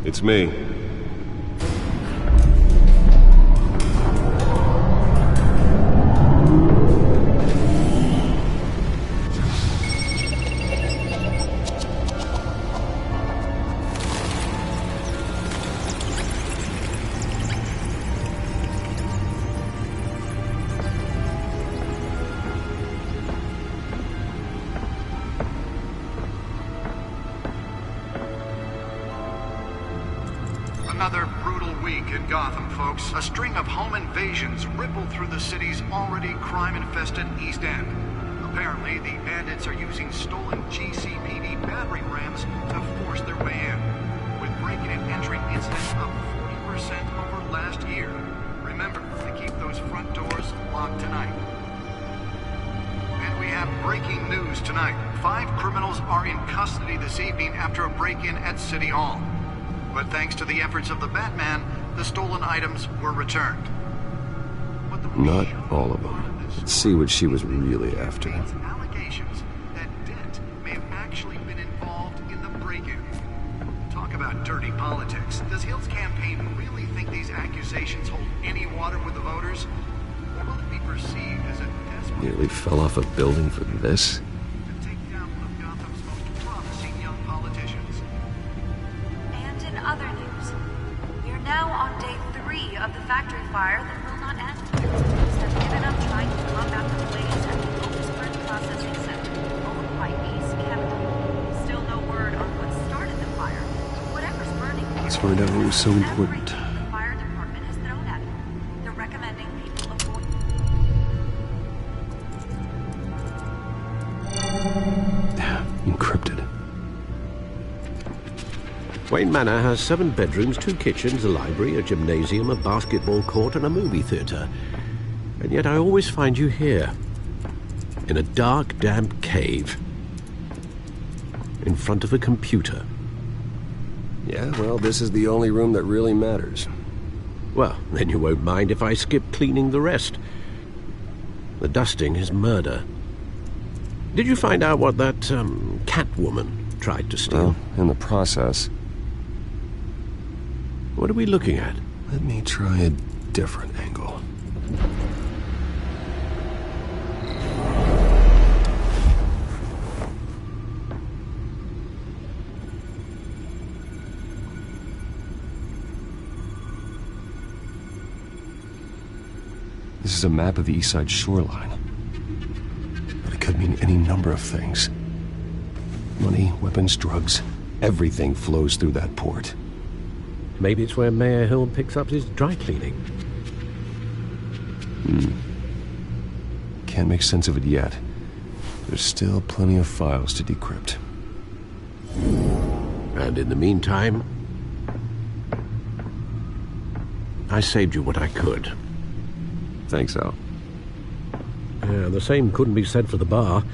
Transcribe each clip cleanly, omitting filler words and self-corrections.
It's me. Another brutal week in Gotham, folks. A string of home invasions rippled through the city's already crime-infested East End. Apparently, the bandits are using stolen GCPD battering rams to force their way in, with breaking and entering incidents up 40% over last year. Remember to keep those front doors locked tonight. And we have breaking news tonight. 5 criminals are in custody this evening after a break-in at City Hall. But thanks to the efforts of the Batman, the stolen items were returned. Not all of them. Let's see what she was really after. Allegations that Dent may have actually been involved in the break-in. Talk about dirty politics. Does Hill's campaign really think these accusations hold any water with the voters? Or will it be perceived as a desperate... Nearly fell off a building for this? to take down one of Gotham's most promising young politicians? And in other news, we're now on day 3 of the factory fire that will not end. Police have given up trying to combat the blaze at the Otisburg Processing Center, owned by East Chemical. Still no word on what started the fire. Whatever's burning here, Let's find out what was so important. everything the fire department has thrown at it. They're recommending people avoid... Encrypted. Wayne Manor has 7 bedrooms, 2 kitchens, a library, a gymnasium, a basketball court, and a movie theater. And yet I always find you here, in a dark, damp cave, in front of a computer. Yeah, well, this is the only room that really matters. Well, then you won't mind if I skip cleaning the rest. The dusting is murder. Did you find out what that, Catwoman tried to steal? Well, in the process. What are we looking at? Let me try a different angle. This is a map of the East Side shoreline. But it could mean any number of things. Money, weapons, drugs, everything flows through that port. Maybe it's where Mayor Hill picks up his dry cleaning. Can't make sense of it yet. There's still plenty of files to decrypt. And in the meantime, I saved you what I could. Thanks, Al. Yeah, the same couldn't be said for the bar.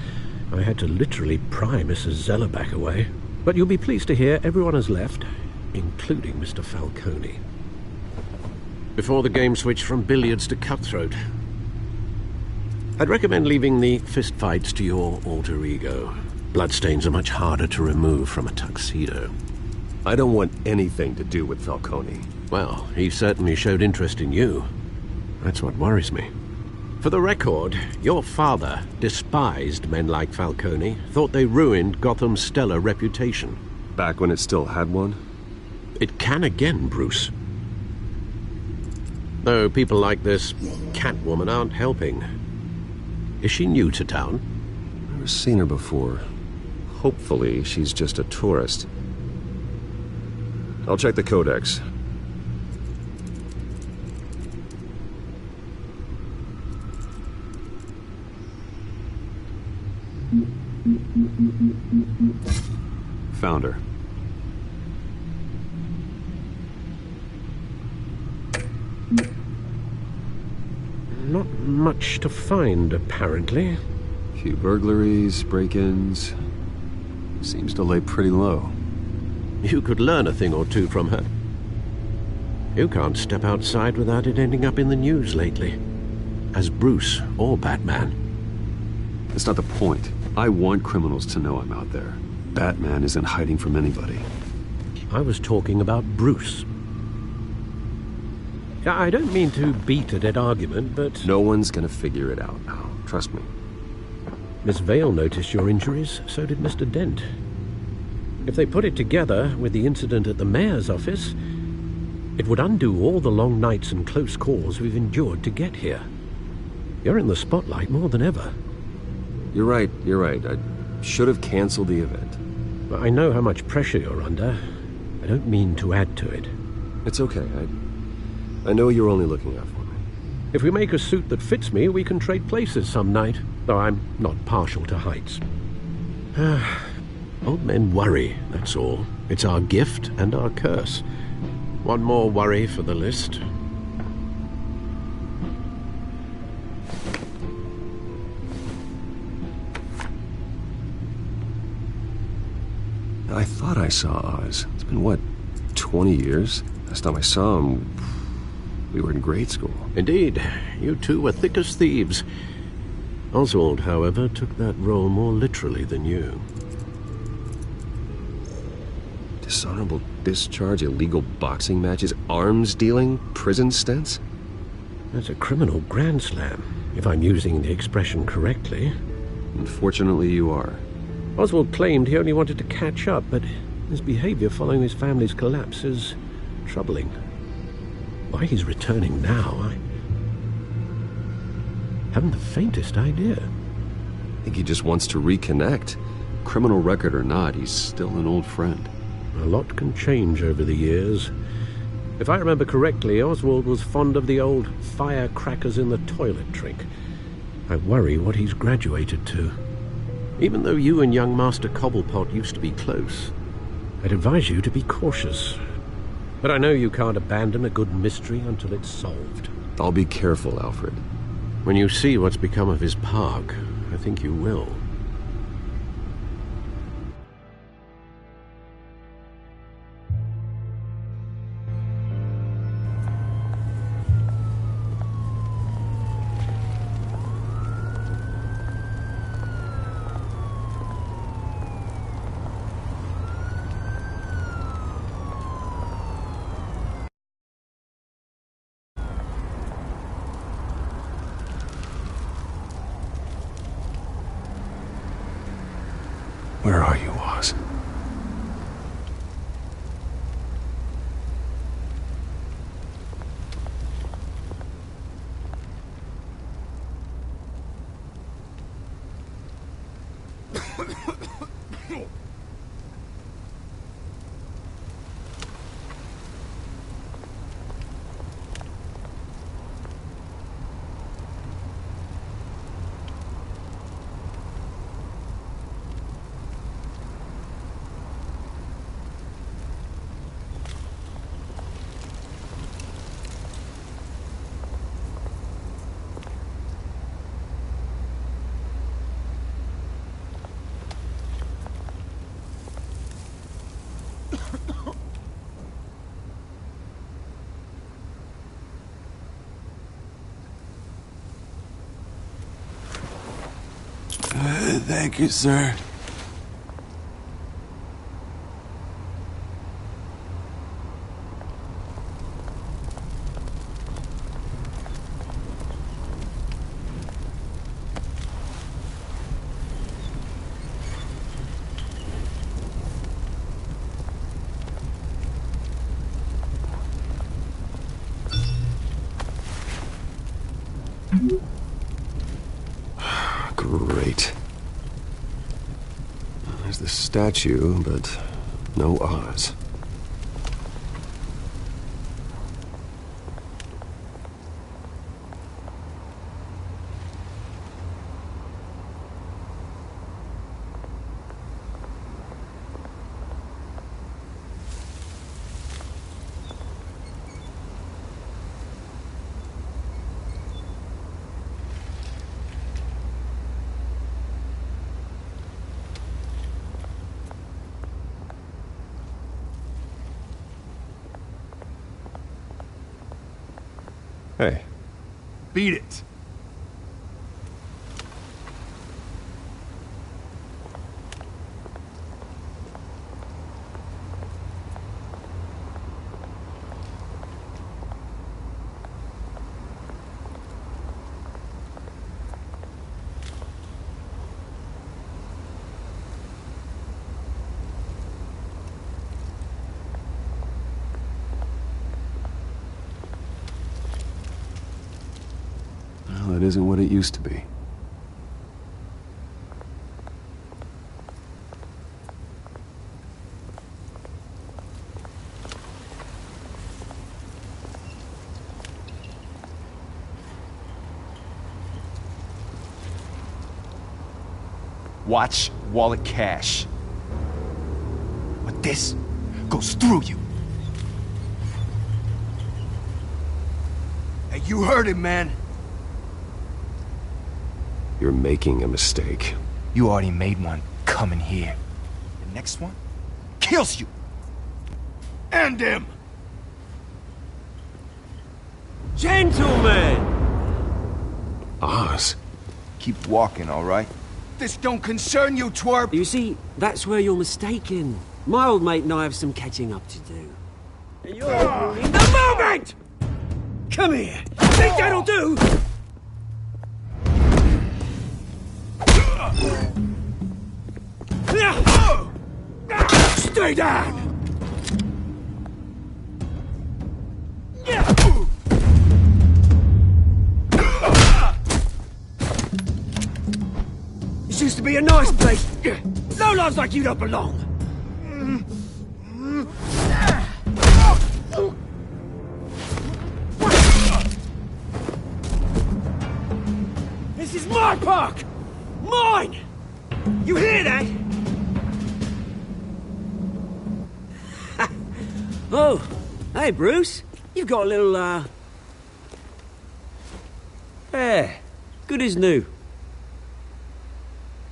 I had to literally pry Mrs. Zeller back away. But you'll be pleased to hear everyone has left, including Mr. Falcone. Before the game switched from billiards to cutthroat. I'd recommend leaving the fistfights to your alter ego. Bloodstains are much harder to remove from a tuxedo. I don't want anything to do with Falcone. Well, he certainly showed interest in you. That's what worries me. For the record, your father despised men like Falcone, thought they ruined Gotham's stellar reputation. Back when it still had one? It can again, Bruce. Though people like this Catwoman aren't helping. Is she new to town? Never seen her before. Hopefully, she's just a tourist. I'll check the codex. Found her. Not much to find, apparently. Few burglaries, break-ins. Seems to lay pretty low. You could learn a thing or two from her. You can't step outside without it ending up in the news lately. As Bruce or Batman. That's not the point. I want criminals to know I'm out there. Batman isn't hiding from anybody. I was talking about Bruce. I don't mean to beat a dead argument, but... No one's gonna figure it out, Al. Trust me. Miss Vale noticed your injuries, so did Mr. Dent. If they put it together with the incident at the mayor's office, it would undo all the long nights and close calls we've endured to get here. You're in the spotlight more than ever. You're right. I should have canceled the event. I know how much pressure you're under. I don't mean to add to it. It's okay. I know you're only looking out for me. If we make a suit that fits me, we can trade places some night, though I'm not partial to heights. Old men worry, that's all. It's our gift and our curse. One more worry for the list. I thought I saw Oz. It's been, what, 20 years? Last time I saw him, we were in grade school. Indeed, you two were thick as thieves. Oswald, however, took that role more literally than you. Dishonorable discharge, illegal boxing matches, arms dealing, prison stints? That's a criminal grand slam, if I'm using the expression correctly. Unfortunately, you are. Oswald claimed he only wanted to catch up, but his behavior following his family's collapse is troubling. Why he's returning now, I haven't the faintest idea. I think he just wants to reconnect. Criminal record or not, he's still an old friend. A lot can change over the years. If I remember correctly, Oswald was fond of the old firecrackers in the toilet trick. I worry what he's graduated to. Even though you and young Master Cobblepot used to be close, I'd advise you to be cautious. But I know you can't abandon a good mystery until it's solved. I'll be careful, Alfred. When you see what's become of his park, I think you will. Where are you, Oz? Thank you, sir. Great. There's the statue, but no Oz. Hey. Beat it. it isn't what it used to be. Watch wallet cash. But this goes through you. Hey, you heard it, man. You're making a mistake. You already made one coming here. The next one kills you. And him. Gentlemen! Oz? Keep walking, all right? This don't concern you, twerp! You see, that's where you're mistaken. My old mate and I have some catching up to do. And you're ruining the moment! Come here! Think that'll do? Stay down! This used to be a nice place. No lives like you don't belong. This is my park! Mine! You hear that? Oh, hey, Bruce. You've got a little, yeah, good as new.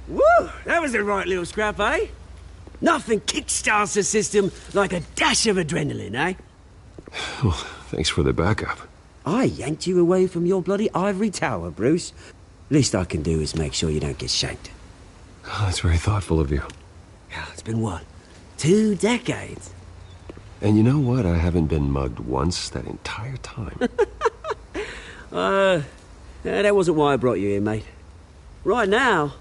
Woo! That was a right little scrap, eh? Nothing kickstarts the system like a dash of adrenaline, eh? Well, thanks for the backup. I yanked you away from your bloody ivory tower, Bruce. Least I can do is make sure you don't get shanked. Oh, that's very thoughtful of you. It's been what? 2 decades? And you know what? I haven't been mugged once that entire time. That wasn't why I brought you here, mate. Right now,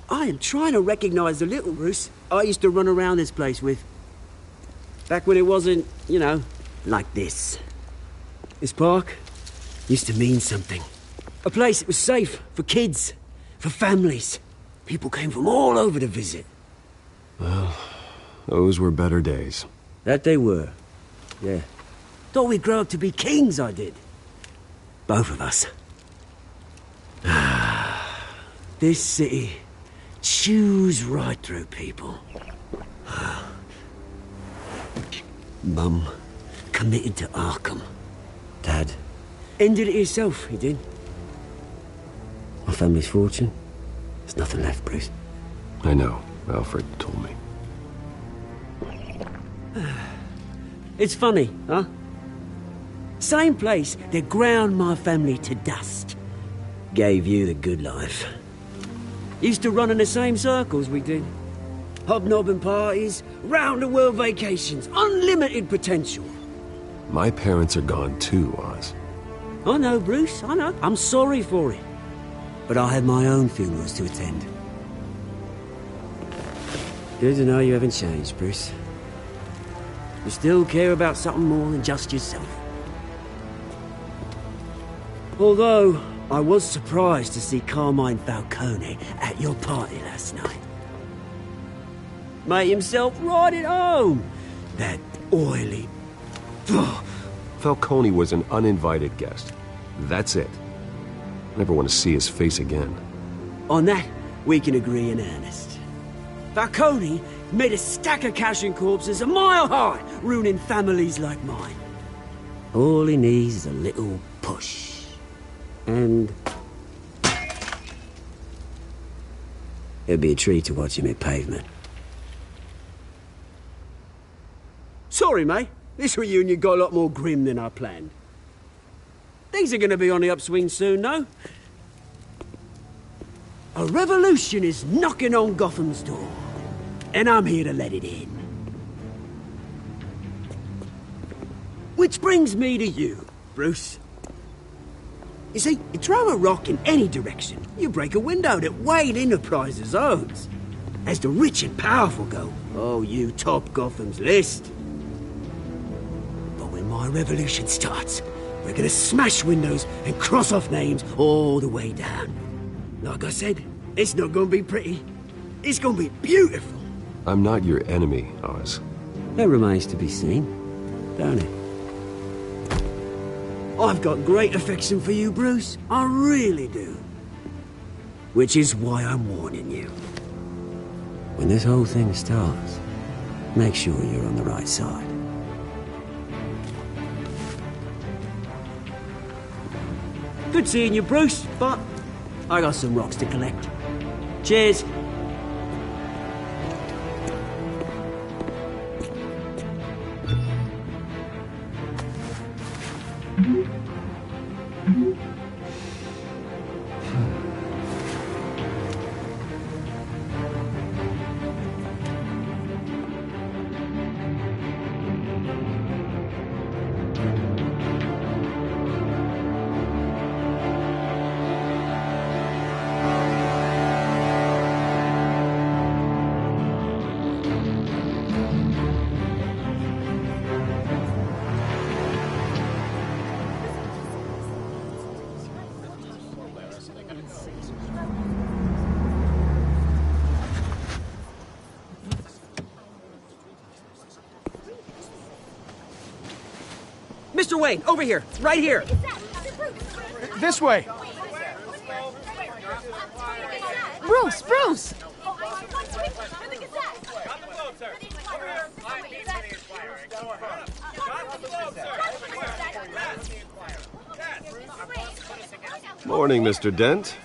I am trying to recognize the little Bruce I used to run around this place with. Back when it wasn't, you know, like this. This park used to mean something. A place that was safe for kids, for families. People came from all over to visit. Well, those were better days. That they were. Yeah. Thought we'd grow up to be kings, I did. Both of us. This city chews right through people. Mum committed to Arkham. Dad ended it himself, he did. My family's fortune. There's nothing left, Bruce. I know. Alfred told me. It's funny, huh? Same place that ground my family to dust. Gave you the good life. Used to run in the same circles we did. Hobnobbing parties, round-the-world vacations, unlimited potential. My parents are gone too, Oz. I know, Bruce, I know. I'm sorry for it. But I had my own funerals to attend. Good to know you haven't changed, Bruce. You still care about something more than just yourself. Although, I was surprised to see Carmine Falcone at your party last night. Made himself right at home. That oily... Falcone was an uninvited guest. That's it. I never want to see his face again. On that, we can agree in earnest. Falcone made a stack of cash and corpses a mile high, ruining families like mine. All he needs is a little push. And... it'd be a treat to watch him hit pavement. Sorry, mate. This reunion got a lot more grim than I planned. Things are gonna be on the upswing soon, though. A revolution is knocking on Gotham's door. And I'm here to let it in. Which brings me to you, Bruce. You see, you throw a rock in any direction, you break a window that Wayne Enterprises owns. As the rich and powerful go, oh, you top Gotham's list. But when my revolution starts, We're gonna smash windows and cross off names all the way down. Like I said, it's not gonna be pretty. It's gonna be beautiful. I'm not your enemy, Oz. That remains to be seen, don't it? I've got great affection for you, Bruce. I really do. Which is why I'm warning you. When this whole thing starts, make sure you're on the right side. Good seeing you, Bruce, but I got some rocks to collect. Cheers. Mr. Wayne, over here, right here. This way. Bruce, Bruce! Morning, Mr. Dent.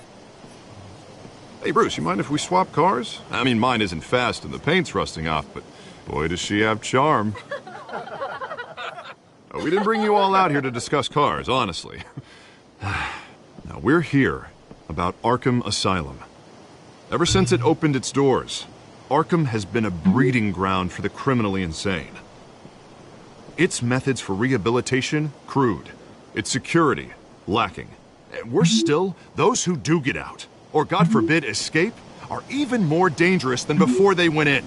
Hey, Bruce, you mind if we swap cars? I mean, mine isn't fast and the paint's rusting off, but boy, does she have charm. We didn't bring you all out here to discuss cars, honestly. Now, we're here about Arkham Asylum. Ever since it opened its doors, Arkham has been a breeding ground for the criminally insane. Its methods for rehabilitation, crude. Its security, lacking. And worse still, those who do get out, or God forbid escape, are even more dangerous than before they went in.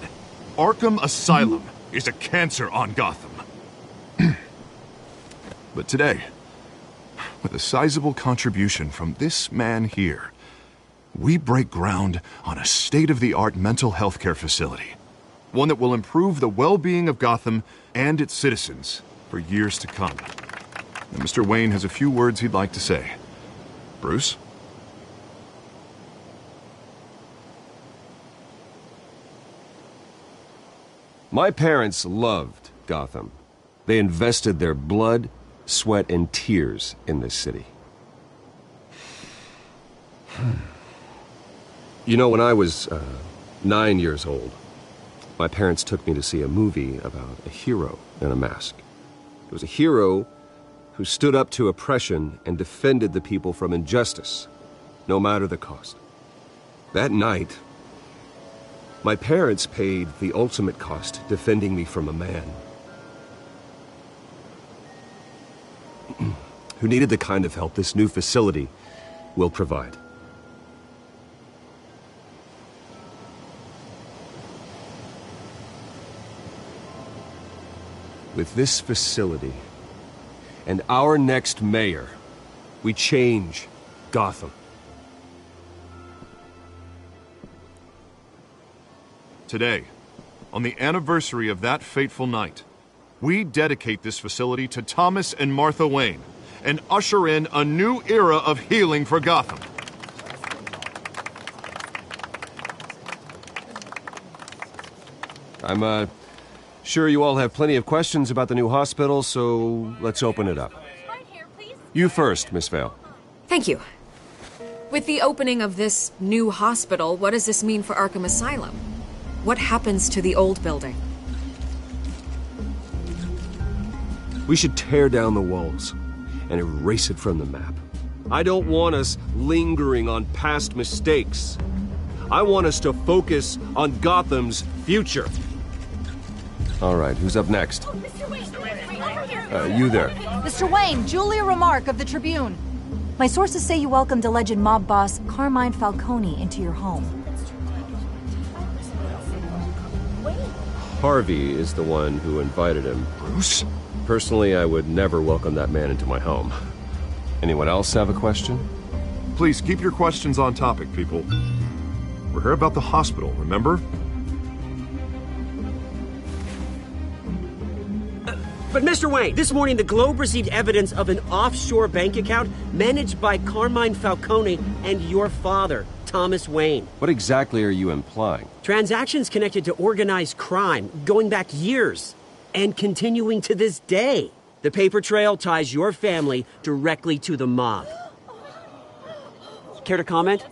Arkham Asylum is a cancer on Gotham. But today, with a sizable contribution from this man here, we break ground on a state-of-the-art mental health care facility. One that will improve the well-being of Gotham and its citizens for years to come. And Mr. Wayne has a few words he'd like to say. Bruce? My parents loved Gotham. They invested their blood, sweat, and tears in this city. You know, when I was 9 years old, my parents took me to see a movie about a hero in a mask. It was a hero who stood up to oppression and defended the people from injustice, no matter the cost. That night, my parents paid the ultimate cost defending me from a man who needed the kind of help this new facility will provide. With this facility and our next mayor, we change Gotham. Today, on the anniversary of that fateful night, we dedicate this facility to Thomas and Martha Wayne and usher in a new era of healing for Gotham. I'm sure you all have plenty of questions about the new hospital, so let's open it up. You first, Miss Vale. Thank you. With the opening of this new hospital, what does this mean for Arkham Asylum? What happens to the old building? We should tear down the walls and erase it from the map. I don't want us lingering on past mistakes. I want us to focus on Gotham's future. All right, who's up next? You there. Mr. Wayne, Julia Remark of the Tribune. My sources say you welcomed alleged mob boss Carmine Falcone into your home. Harvey is the one who invited him. Bruce? Personally, I would never welcome that man into my home. Anyone else have a question? Please keep your questions on topic, people. We're here about the hospital, remember? But Mr. Wayne, this morning the Globe received evidence of an offshore bank account managed by Carmine Falcone and your father, Thomas Wayne. What exactly are you implying? Transactions connected to organized crime, going back years, and continuing to this day. The paper trail ties your family directly to the mob. Care to comment?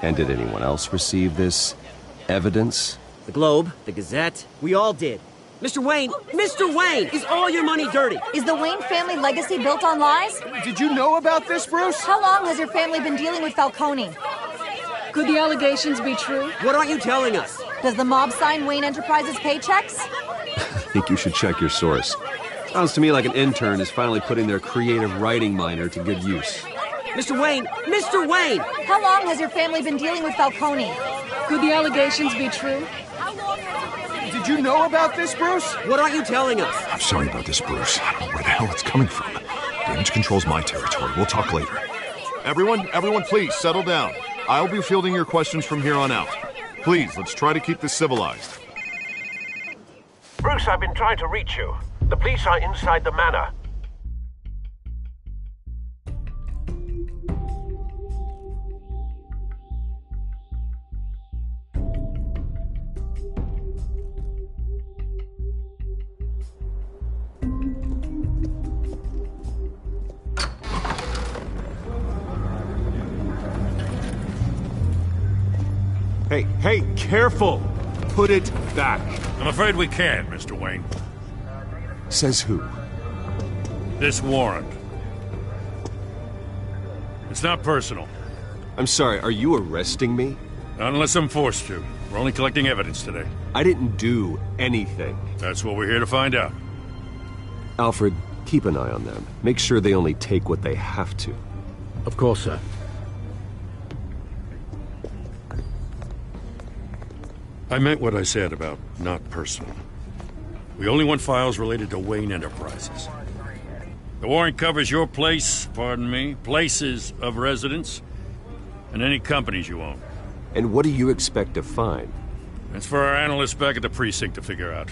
And did anyone else receive this evidence? The Globe, the Gazette, we all did. Mr. Wayne, is all your money dirty? Is the Wayne family legacy built on lies? Did you know about this, Bruce? How long has your family been dealing with Falcone? Could the allegations be true? What aren't you telling us? Does the mob sign Wayne Enterprises paychecks? I think you should check your source. Sounds to me like an intern is finally putting their creative writing minor to good use. Mr. Wayne! How long has your family been dealing with Falcone? Could the allegations be true? Did you know about this, Bruce? What aren't you telling us? I'm sorry about this, Bruce. I don't know where the hell it's coming from. Damage control's my territory. We'll talk later. Everyone, please, settle down. I'll be fielding your questions from here on out. Please, let's try to keep this civilized. Bruce, I've been trying to reach you. The police are inside the manor. Hey, careful! Put it back. I'm afraid we can't, Mr. Wayne. Says who? This warrant. It's not personal. I'm sorry, are you arresting me? Not unless I'm forced to. We're only collecting evidence today. I didn't do anything. That's what we're here to find out. Alfred, keep an eye on them. Make sure they only take what they have to. Of course, sir. I meant what I said about not personal. We only want files related to Wayne Enterprises. The warrant covers your places of residence, and any companies you own. And what do you expect to find? That's for our analysts back at the precinct to figure out.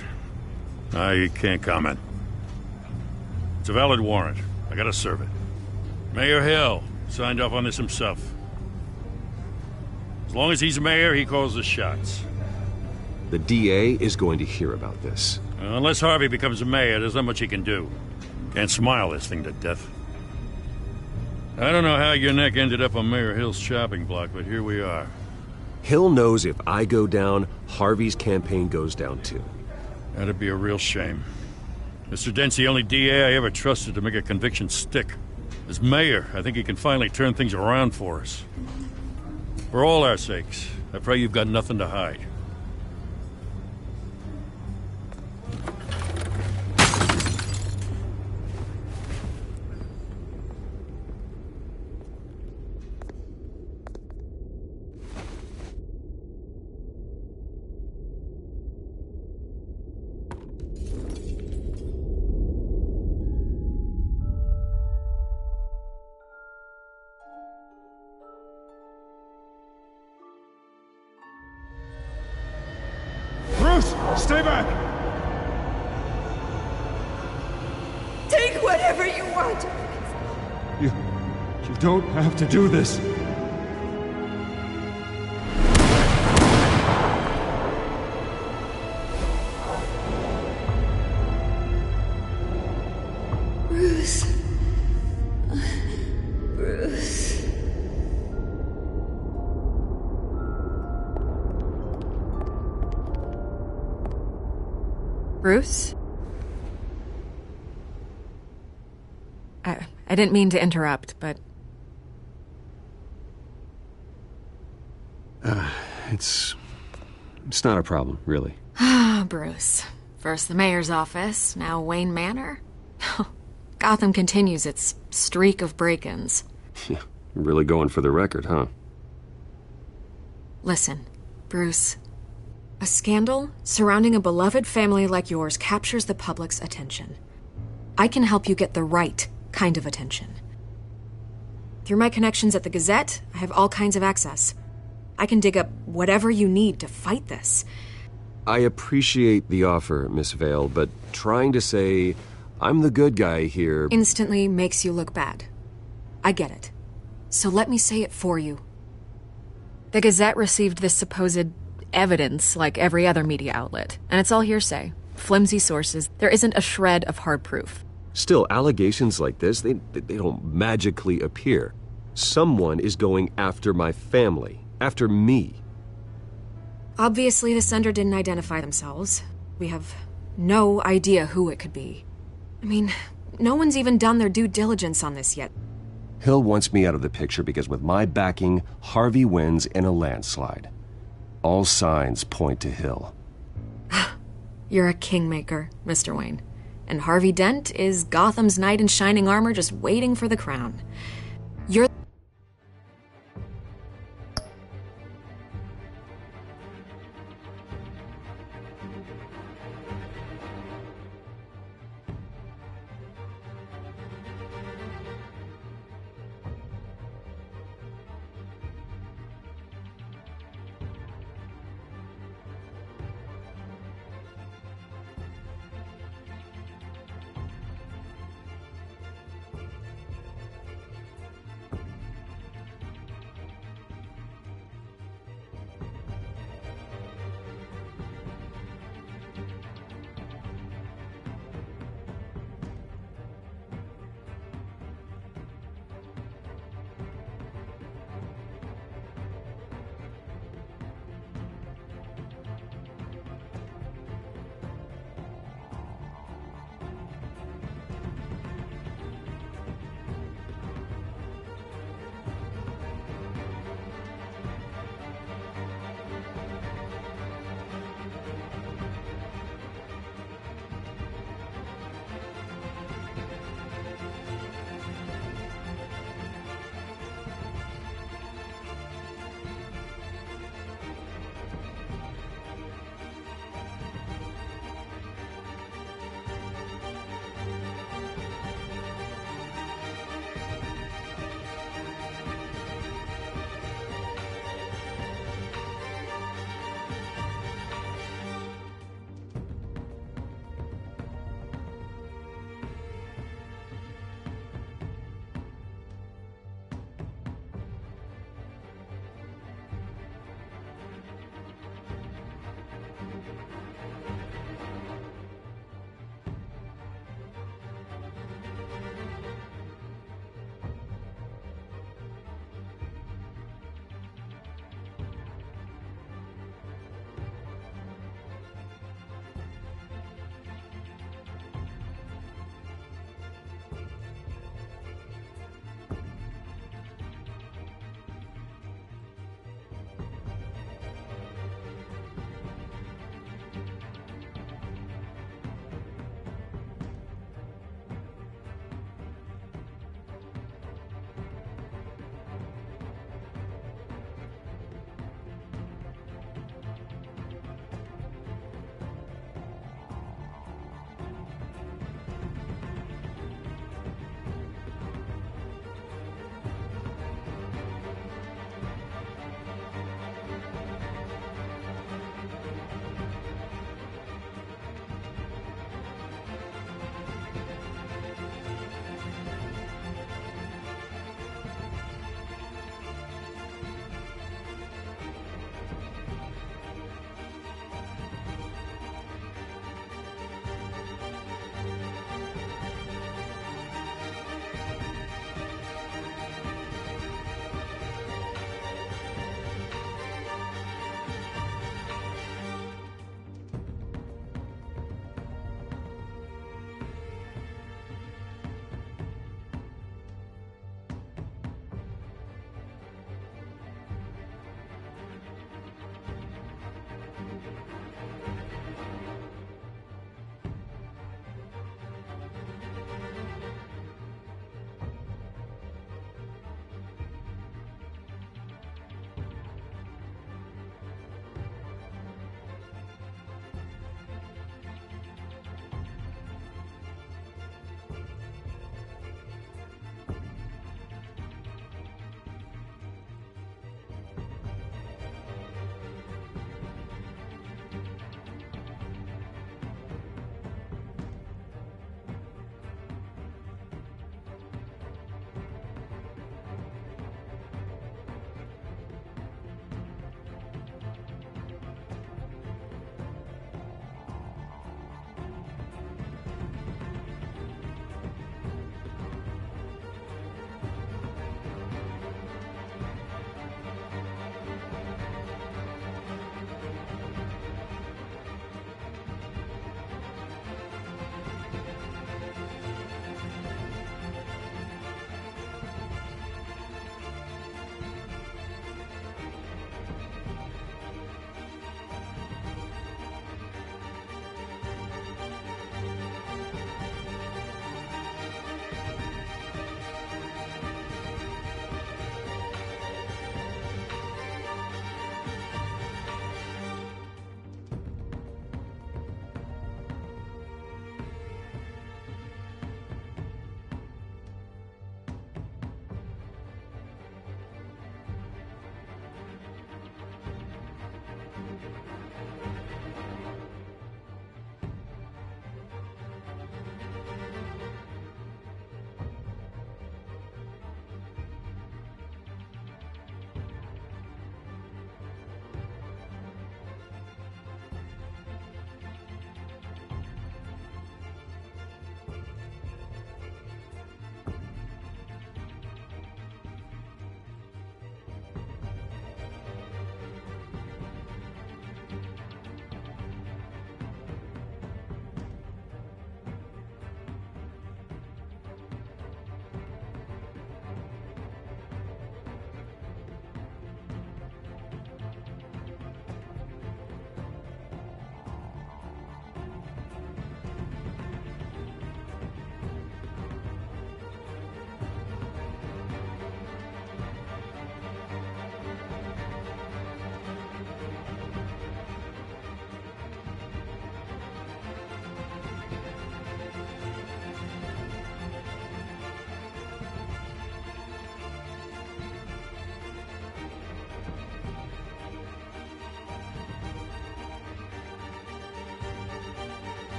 I can't comment. It's a valid warrant. I gotta serve it. Mayor Hill signed off on this himself. As long as he's mayor, he calls the shots. The DA is going to hear about this. Unless Harvey becomes mayor, there's not much he can do. Can't smile this thing to death. I don't know how your neck ended up on Mayor Hill's shopping block, but here we are. Hill knows if I go down, Harvey's campaign goes down too. That'd be a real shame. Mr. Dent's the only DA I ever trusted to make a conviction stick. As mayor, I think he can finally turn things around for us. For all our sakes, I pray you've got nothing to hide. Stay back! Take whatever you want! You don't have to do this. Bruce. Bruce. Bruce? I didn't mean to interrupt, but... It's not a problem, really. Ah, Bruce. First the mayor's office, now Wayne Manor. Gotham continues its streak of break-ins. Yeah, really going for the record, huh? Listen, Bruce, a scandal surrounding a beloved family like yours captures the public's attention. I can help you get the right kind of attention. Through my connections at the Gazette, I have all kinds of access. I can dig up whatever you need to fight this. I appreciate the offer, Miss Vale, but trying to say I'm the good guy here instantly makes you look bad. I get it. So let me say it for you. The Gazette received this supposed evidence like every other media outlet, and it's all hearsay. Flimsy sources. There isn't a shred of hard proof. Still, allegations like this, they don't magically appear. Someone is going after my family, after me. Obviously, the sender didn't identify themselves. We have no idea who it could be. I mean, no one's even done their due diligence on this yet. Hill wants me out of the picture because with my backing, Harvey wins in a landslide. All signs point to Hill. You're a kingmaker, Mr. Wayne. And Harvey Dent is Gotham's knight in shining armor just waiting for the crown. You're...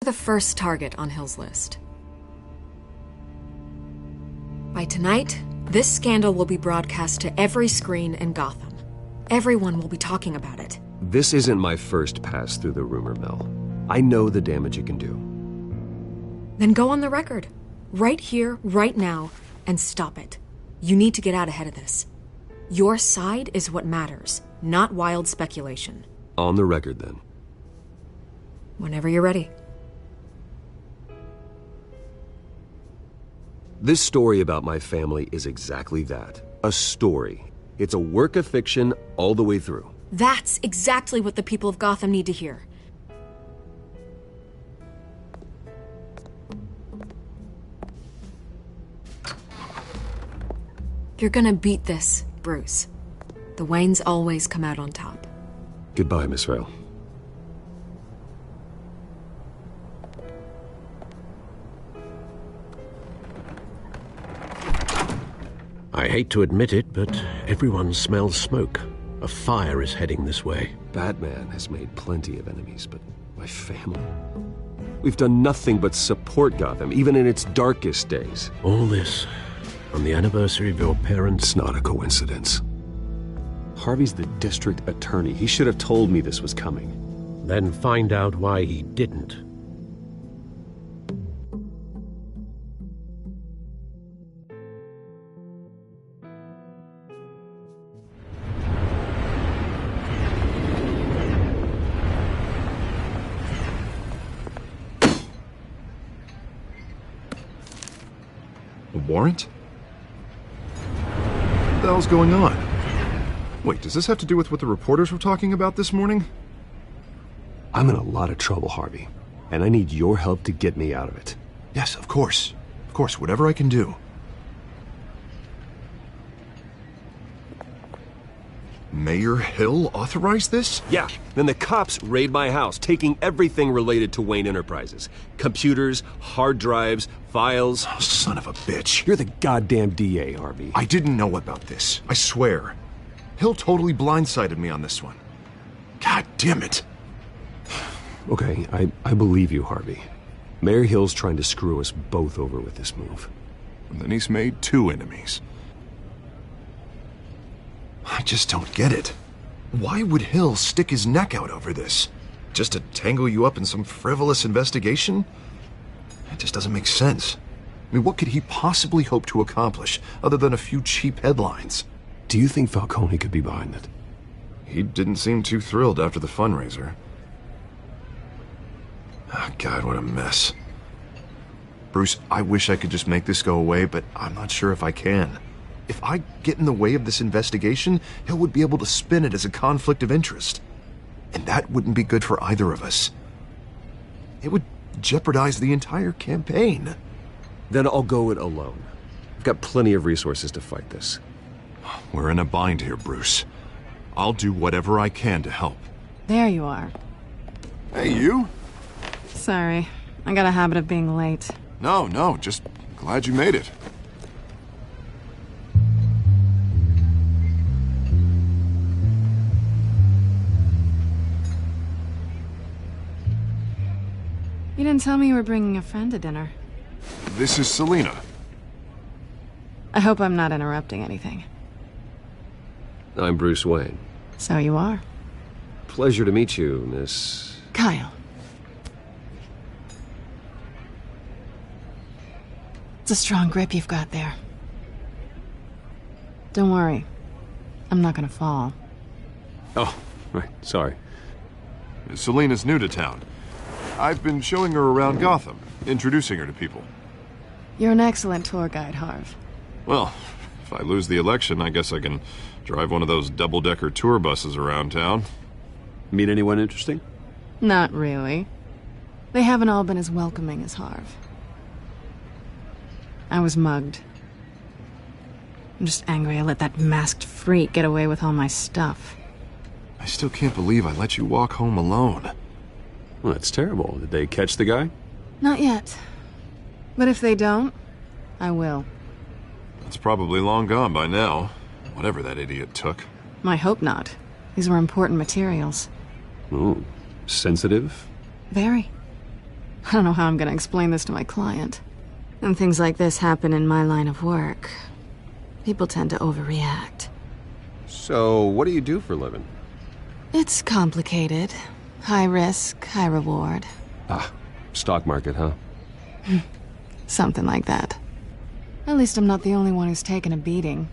the first target on Hill's list. By tonight, this scandal will be broadcast to every screen in Gotham. Everyone will be talking about it. This isn't my first pass through the rumor mill. I know the damage it can do. Then go on the record. Right here, right now, and stop it. You need to get out ahead of this. Your side is what matters, not wild speculation. On the record, then. Whenever you're ready. This story about my family is exactly that. A story. It's a work of fiction all the way through. That's exactly what the people of Gotham need to hear. You're gonna beat this, Bruce. The Waynes always come out on top. Goodbye, Miss Vale. I hate to admit it, but everyone smells smoke. A fire is heading this way. Batman has made plenty of enemies, but my family... We've done nothing but support Gotham, even in its darkest days. All this on the anniversary of your parents'... It's not a coincidence. Harvey's the district attorney. He should have told me this was coming. Then find out why he didn't. A warrant? What the hell's going on? Wait, does this have to do with what the reporters were talking about this morning? I'm in a lot of trouble, Harvey, and I need your help to get me out of it. Yes, of course. Of course, whatever I can do. Mayor Hill authorized this? Yeah, then the cops raid my house, taking everything related to Wayne Enterprises. Computers, hard drives, files. Oh, son of a bitch. You're the goddamn DA, Harvey. I didn't know about this. I swear. Hill totally blindsided me on this one. God damn it. Okay, I believe you, Harvey. Mayor Hill's trying to screw us both over with this move. And then he's made 2 enemies. I just don't get it. Why would Hill stick his neck out over this? Just to tangle you up in some frivolous investigation? It just doesn't make sense. I mean, what could he possibly hope to accomplish other than a few cheap headlines? Do you think Falcone could be behind it? He didn't seem too thrilled after the fundraiser. Oh, God, what a mess. Bruce, I wish I could just make this go away, but I'm not sure if I can. If I get in the way of this investigation, Hill would be able to spin it as a conflict of interest. And that wouldn't be good for either of us. It would jeopardize the entire campaign. Then I'll go it alone. I've got plenty of resources to fight this. We're in a bind here, Bruce. I'll do whatever I can to help. There you are. Hey, you? Sorry, I got a habit of being late. No, just glad you made it. You didn't tell me you were bringing a friend to dinner. This is Selina. I hope I'm not interrupting anything. I'm Bruce Wayne. So you are. Pleasure to meet you, Miss... Kyle. It's a strong grip you've got there. Don't worry. I'm not gonna fall. Oh, right. Sorry. Selina's new to town. I've been showing her around Gotham, introducing her to people. You're an excellent tour guide, Harv. Well, if I lose the election, I guess I can drive one of those double-decker tour buses around town. Meet anyone interesting? Not really. They haven't all been as welcoming as Harv. I was mugged. I'm just angry I let that masked freak get away with all my stuff. I still can't believe I let you walk home alone. Well, that's terrible. Did they catch the guy? Not yet. But if they don't, I will. It's probably long gone by now. Whatever that idiot took. I hope not. These were important materials. Ooh, sensitive? Very. I don't know how I'm gonna explain this to my client. When things like this happen in my line of work, people tend to overreact. So, what do you do for a living? It's complicated. High risk, high reward. Ah, stock market, huh? Something like that. At least I'm not the only one who's taken a beating.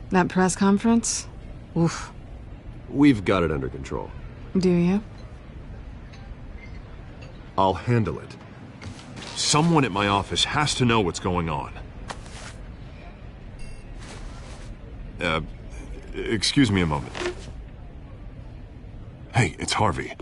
That press conference? Oof. We've got it under control. Do you? I'll handle it. Someone at my office has to know what's going on. Excuse me a moment. Hey, it's Harvey.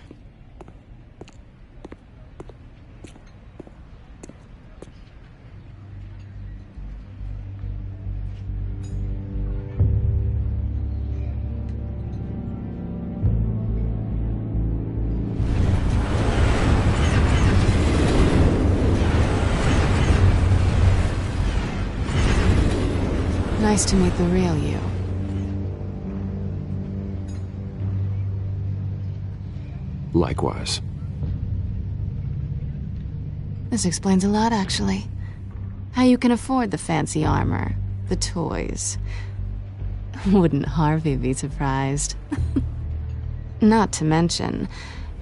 Nice to meet the real you. Likewise. This explains a lot, actually. How you can afford the fancy armor, the toys. Wouldn't Harvey be surprised? Not to mention,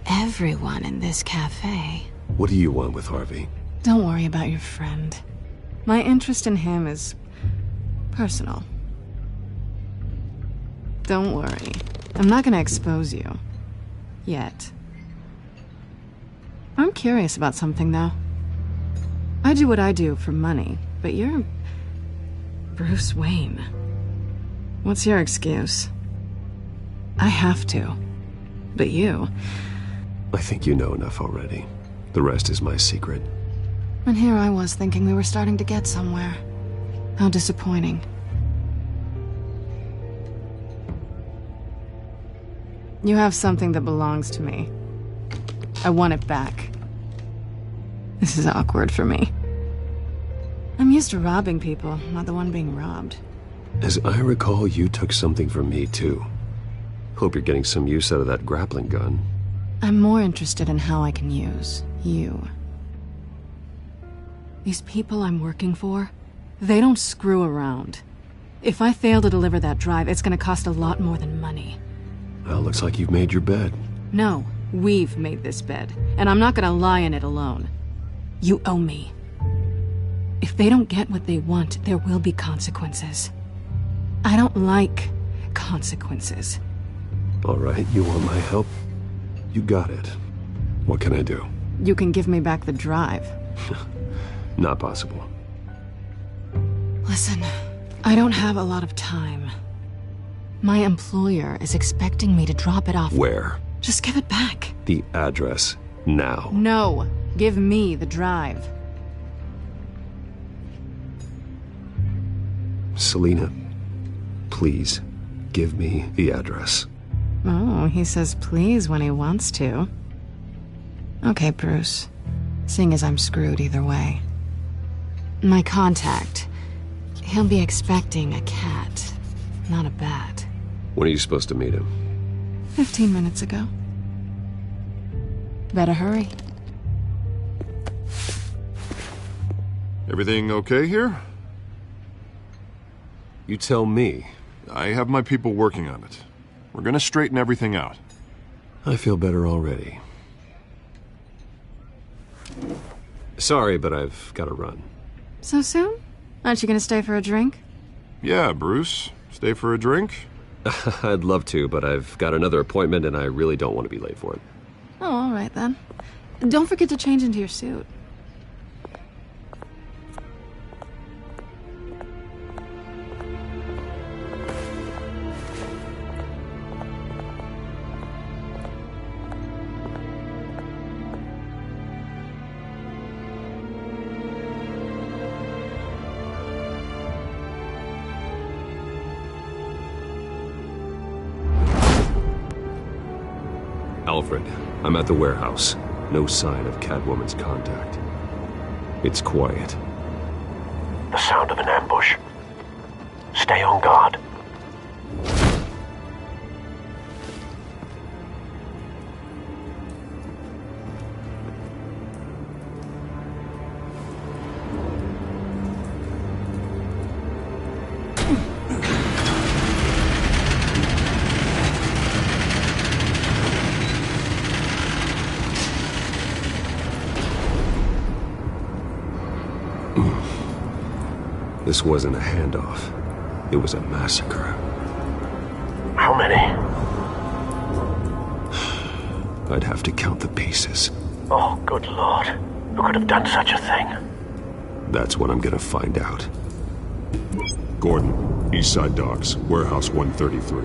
everyone in this cafe. What do you want with Harvey? Don't worry about your friend. My interest in him is personal. Don't worry. I'm not gonna expose you. Yet. I'm curious about something, though. I do what I do for money, but you're Bruce Wayne. What's your excuse? I have to. But you... I think you know enough already. The rest is my secret. And here I was thinking we were starting to get somewhere. How disappointing. You have something that belongs to me. I want it back. This is awkward for me. I'm used to robbing people, not the one being robbed. As I recall, you took something from me, too. Hope you're getting some use out of that grappling gun. I'm more interested in how I can use you. These people I'm working for, they don't screw around. If I fail to deliver that drive, it's gonna cost a lot more than money. Well, looks like you've made your bed. No, we've made this bed, and I'm not gonna lie in it alone. You owe me. If they don't get what they want, there will be consequences. I don't like consequences. All right, you want my help? You got it. What can I do? You can give me back the drive. Not possible. Listen, I don't have a lot of time. My employer is expecting me to drop it off. Where? Just give it back. The address, now. No, give me the drive. Selina, please, give me the address. Oh, he says please when he wants to. Okay, Bruce. Seeing as I'm screwed either way. My contact. He'll be expecting a cat, not a bat. When are you supposed to meet him? 15 minutes ago. Better hurry. Everything okay here? You tell me. I have my people working on it. We're gonna straighten everything out. I feel better already. Sorry, but I've got to run. So soon? Aren't you gonna stay for a drink? Yeah, Bruce. Stay for a drink? I'd love to, but I've got another appointment and I really don't want to be late for it. Oh, all right then. Don't forget to change into your suit. Alfred, I'm at the warehouse. No sign of Catwoman's contact. It's quiet. The sound of an ambush. Stay on guard. This wasn't a handoff. It was a massacre. How many? I'd have to count the pieces. Oh, good lord. Who could have done such a thing? That's what I'm gonna find out. Gordon, Eastside Docks, Warehouse 133.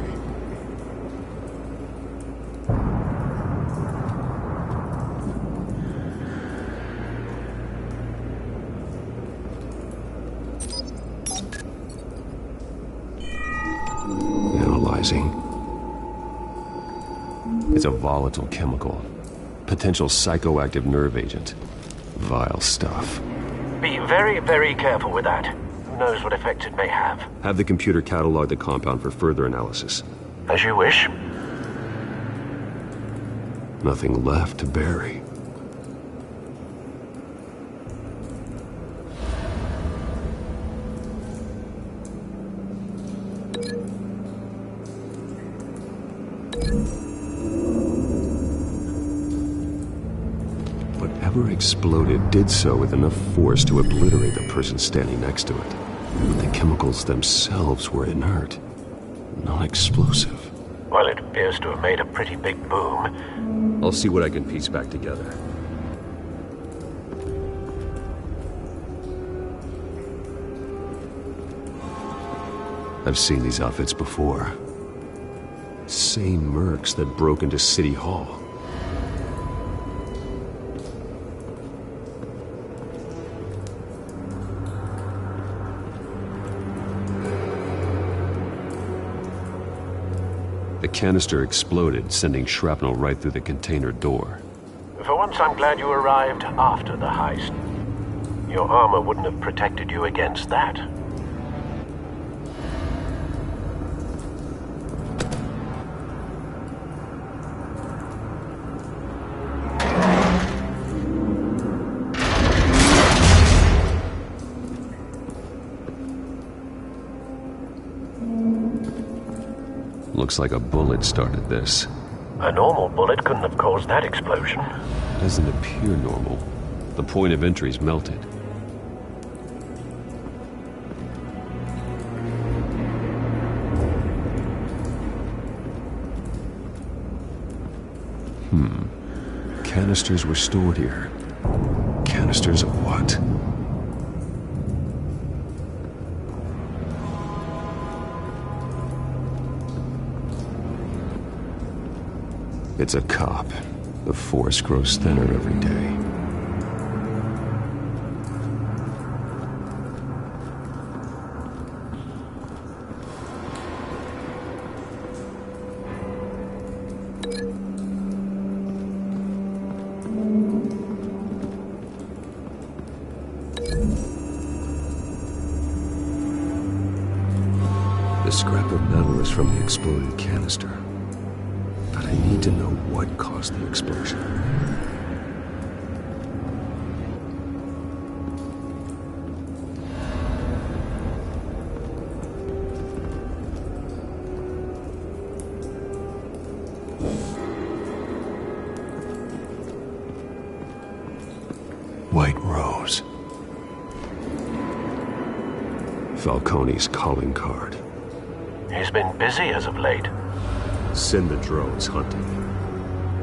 Analyzing. It's a volatile chemical. Potential psychoactive nerve agent. Vile stuff. Be very, very careful with that. Who knows what effects it may have. Have the computer catalog the compound for further analysis. As you wish. Nothing left to bury. Whatever exploded did so with enough force to obliterate the person standing next to it. But the chemicals themselves were inert, non-explosive. Well, it appears to have made a pretty big boom. I'll see what I can piece back together. I've seen these outfits before. Same mercs that broke into City Hall. The canister exploded, sending shrapnel right through the container door. For once, I'm glad you arrived after the heist. Your armor wouldn't have protected you against that. Looks like a bullet started this. A normal bullet couldn't have caused that explosion. It doesn't appear normal. The point of entry's melted. Canisters were stored here. Canisters of what? It's a cop. The force grows thinner every day. The scrap of metal is from the exploded canister. But I need to know what caused the explosion. White Rose. Falcone's calling card. He's been busy as of late. Send the drones hunting.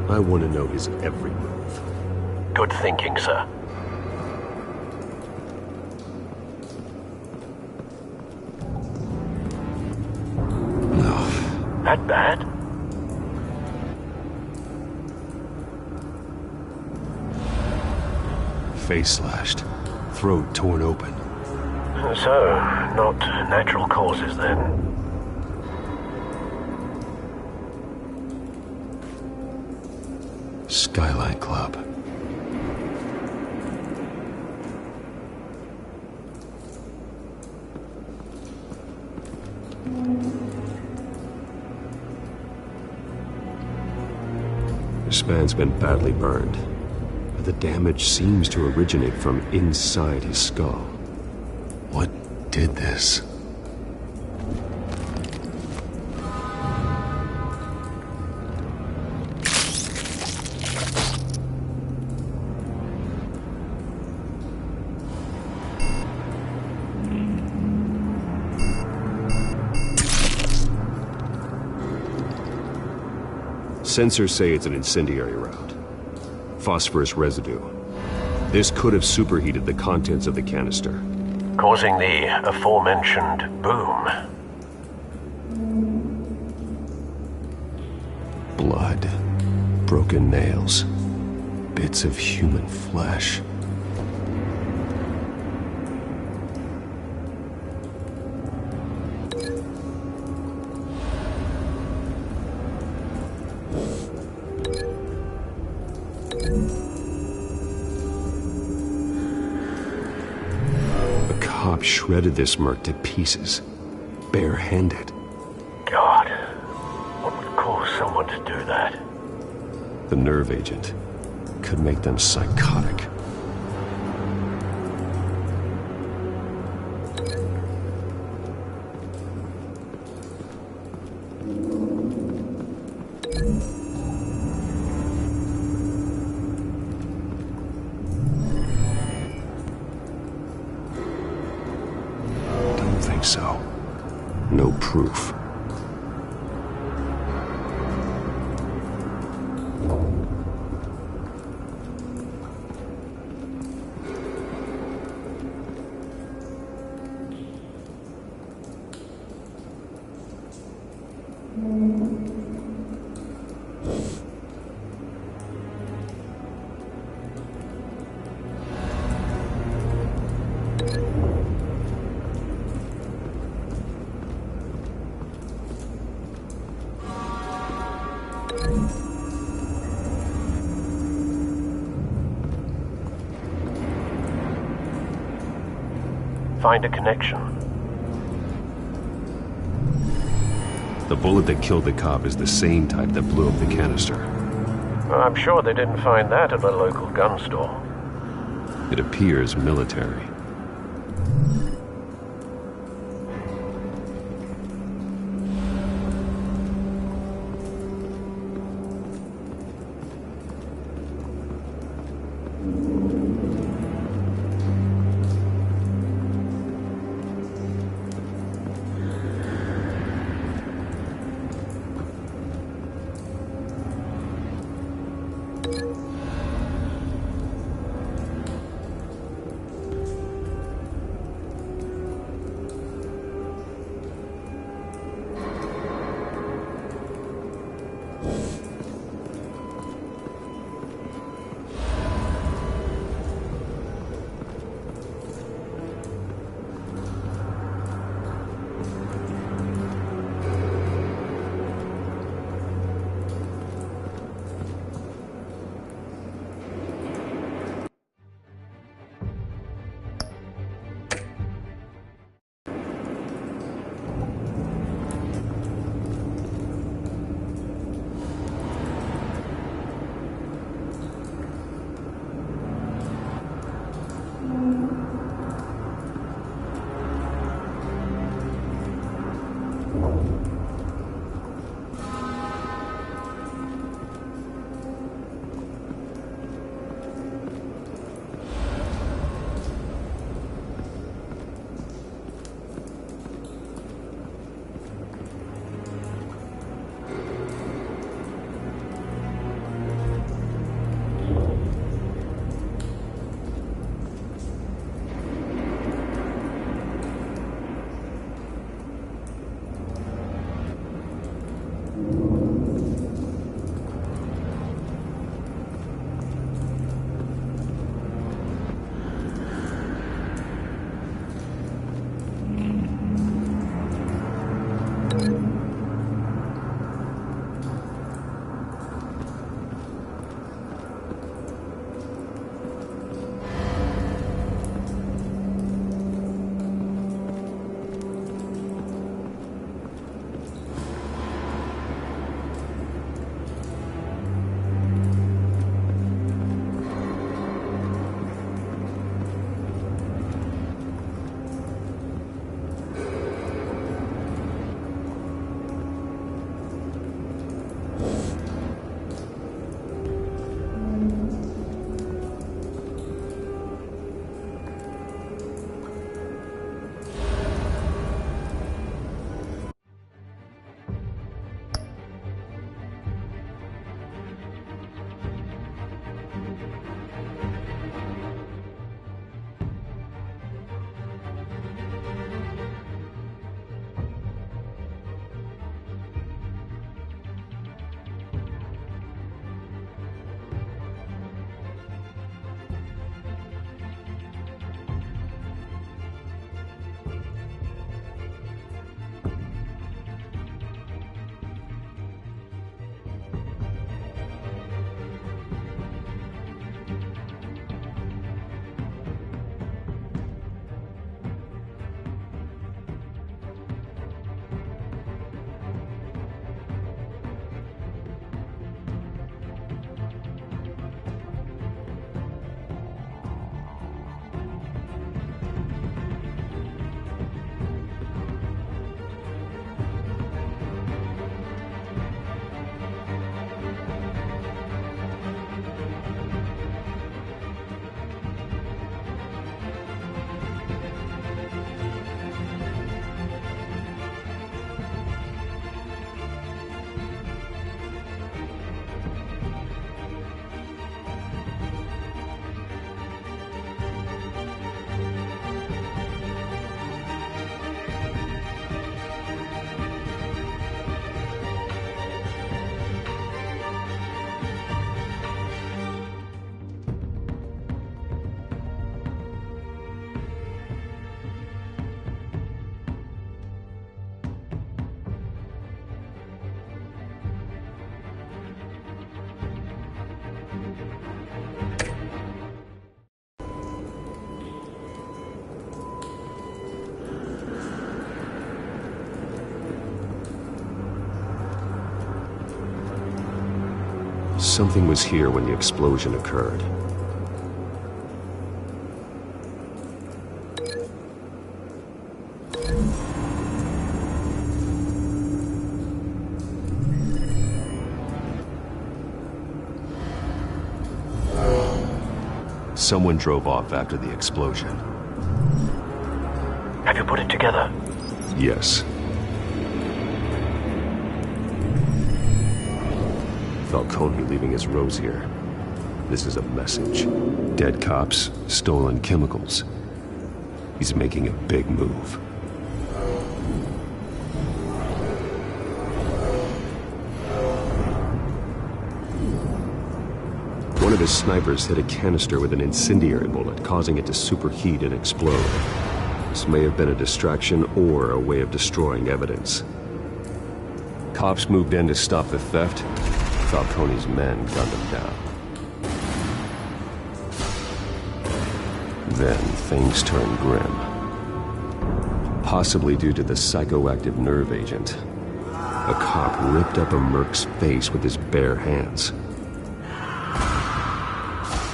I want to know his every move. Good thinking, sir. No. That bad? Face slashed. Throat torn open. So, not natural causes then. Skylight Club. This man's been badly burned, but the damage seems to originate from inside his skull. What did this? Sensors say it's an incendiary round. Phosphorus residue. This could have superheated the contents of the canister, causing the aforementioned boom. Blood, broken nails, bits of human flesh. Shredded this merc to pieces, barehanded. God, what would cause someone to do that? The nerve agent could make them psychotic. So, no proof. Find a connection. The bullet that killed the cop is the same type that blew up the canister. I'm sure they didn't find that at a local gun store. It appears military. Something was here when the explosion occurred. Someone drove off after the explosion. Have you put it together? Yes. Falcone leaving his rose here. This is a message. Dead cops, stolen chemicals. He's making a big move. One of his snipers hit a canister with an incendiary bullet, causing it to superheat and explode. This may have been a distraction or a way of destroying evidence. Cops moved in to stop the theft. Falcone's men gunned him down. Then things turned grim. Possibly due to the psychoactive nerve agent. A cop ripped up a merc's face with his bare hands.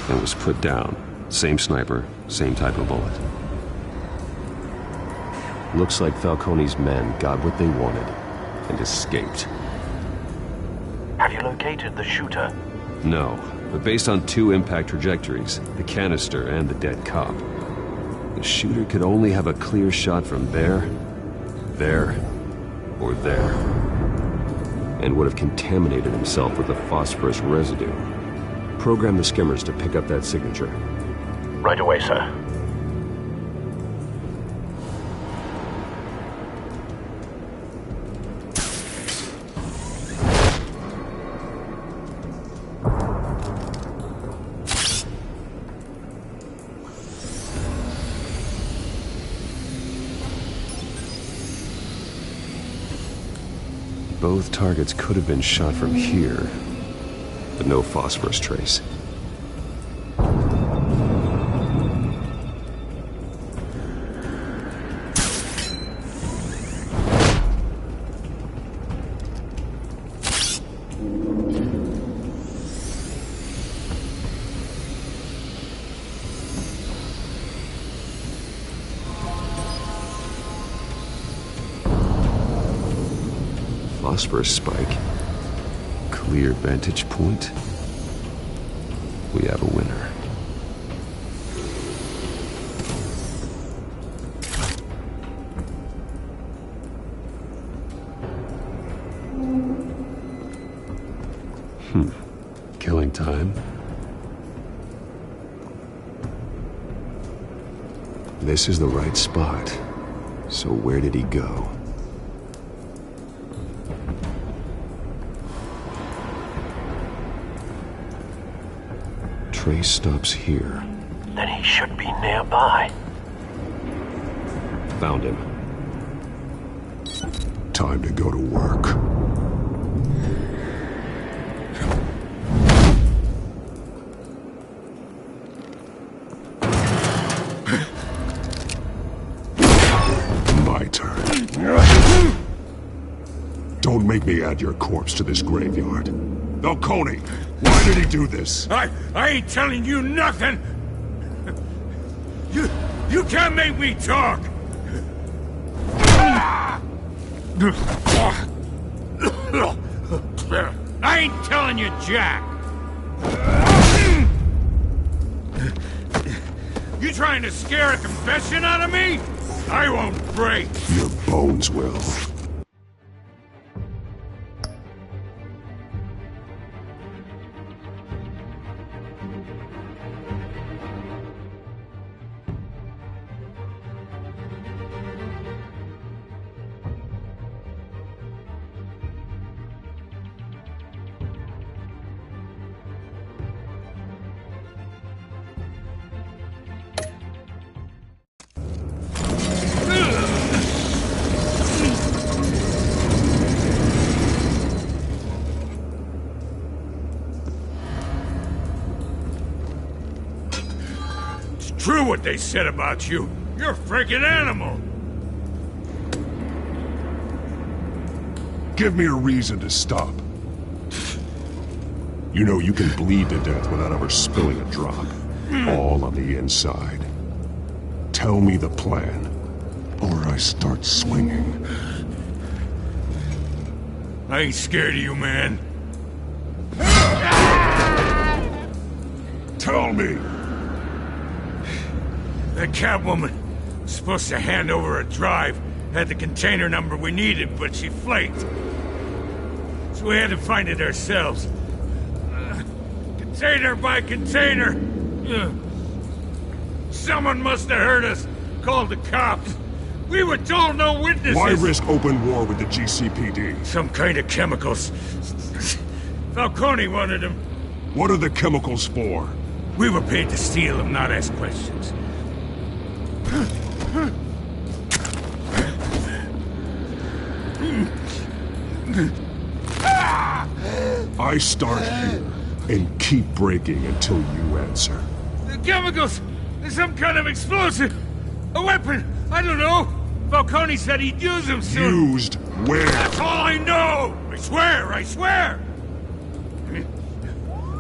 And was put down. Same sniper, same type of bullet. Looks like Falcone's men got what they wanted and escaped. Have you located the shooter? No, but based on two impact trajectories, the canister and the dead cop, the shooter could only have a clear shot from there, or there, and would have contaminated himself with the phosphorus residue. Program the skimmers to pick up that signature. Right away, sir. Both targets could have been shot from here, but no phosphorus trace. Phosphorus spike. Clear vantage point. We have a winner. Killing time. This is the right spot. So where did he go? Trace stops here. Then he should be nearby. Found him. Time to go to work. My turn. Don't make me add your corpse to this graveyard. Falcone, why did he do this? I ain't telling you nothing! You can't make me talk! I ain't telling you jack! You trying to scare a confession out of me? I won't break! Your bones will. True what they said about you. You're a freaking animal. Give me a reason to stop. You know you can bleed to death without ever spilling a drop. All on the inside. Tell me the plan, or I start swinging. I ain't scared of you, man. Tell me! That Catwoman was supposed to hand over a drive, had the container number we needed, but she flaked. So we had to find it ourselves. Container by container. Someone must have heard us, called the cops. We were told no witnesses. Why risk open war with the GCPD? Some kind of chemicals. Falcone wanted them. What are the chemicals for? We were paid to steal them, not ask questions. I start here and keep breaking until you answer. The chemicals! There's some kind of explosive! A weapon! I don't know! Falcone said he'd use them soon! Used where? That's all I know! I swear! I swear!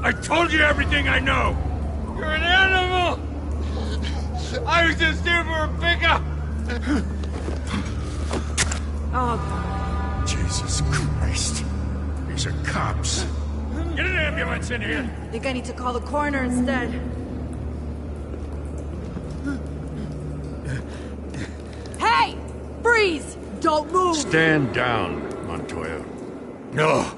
I told you everything I know! You're an animal! I was just here for a pickup! Oh, Jesus Christ. These are cops. Get an ambulance in here! I think I need to call the coroner instead. Hey! Freeze! Don't move! Stand down, Montoya. No.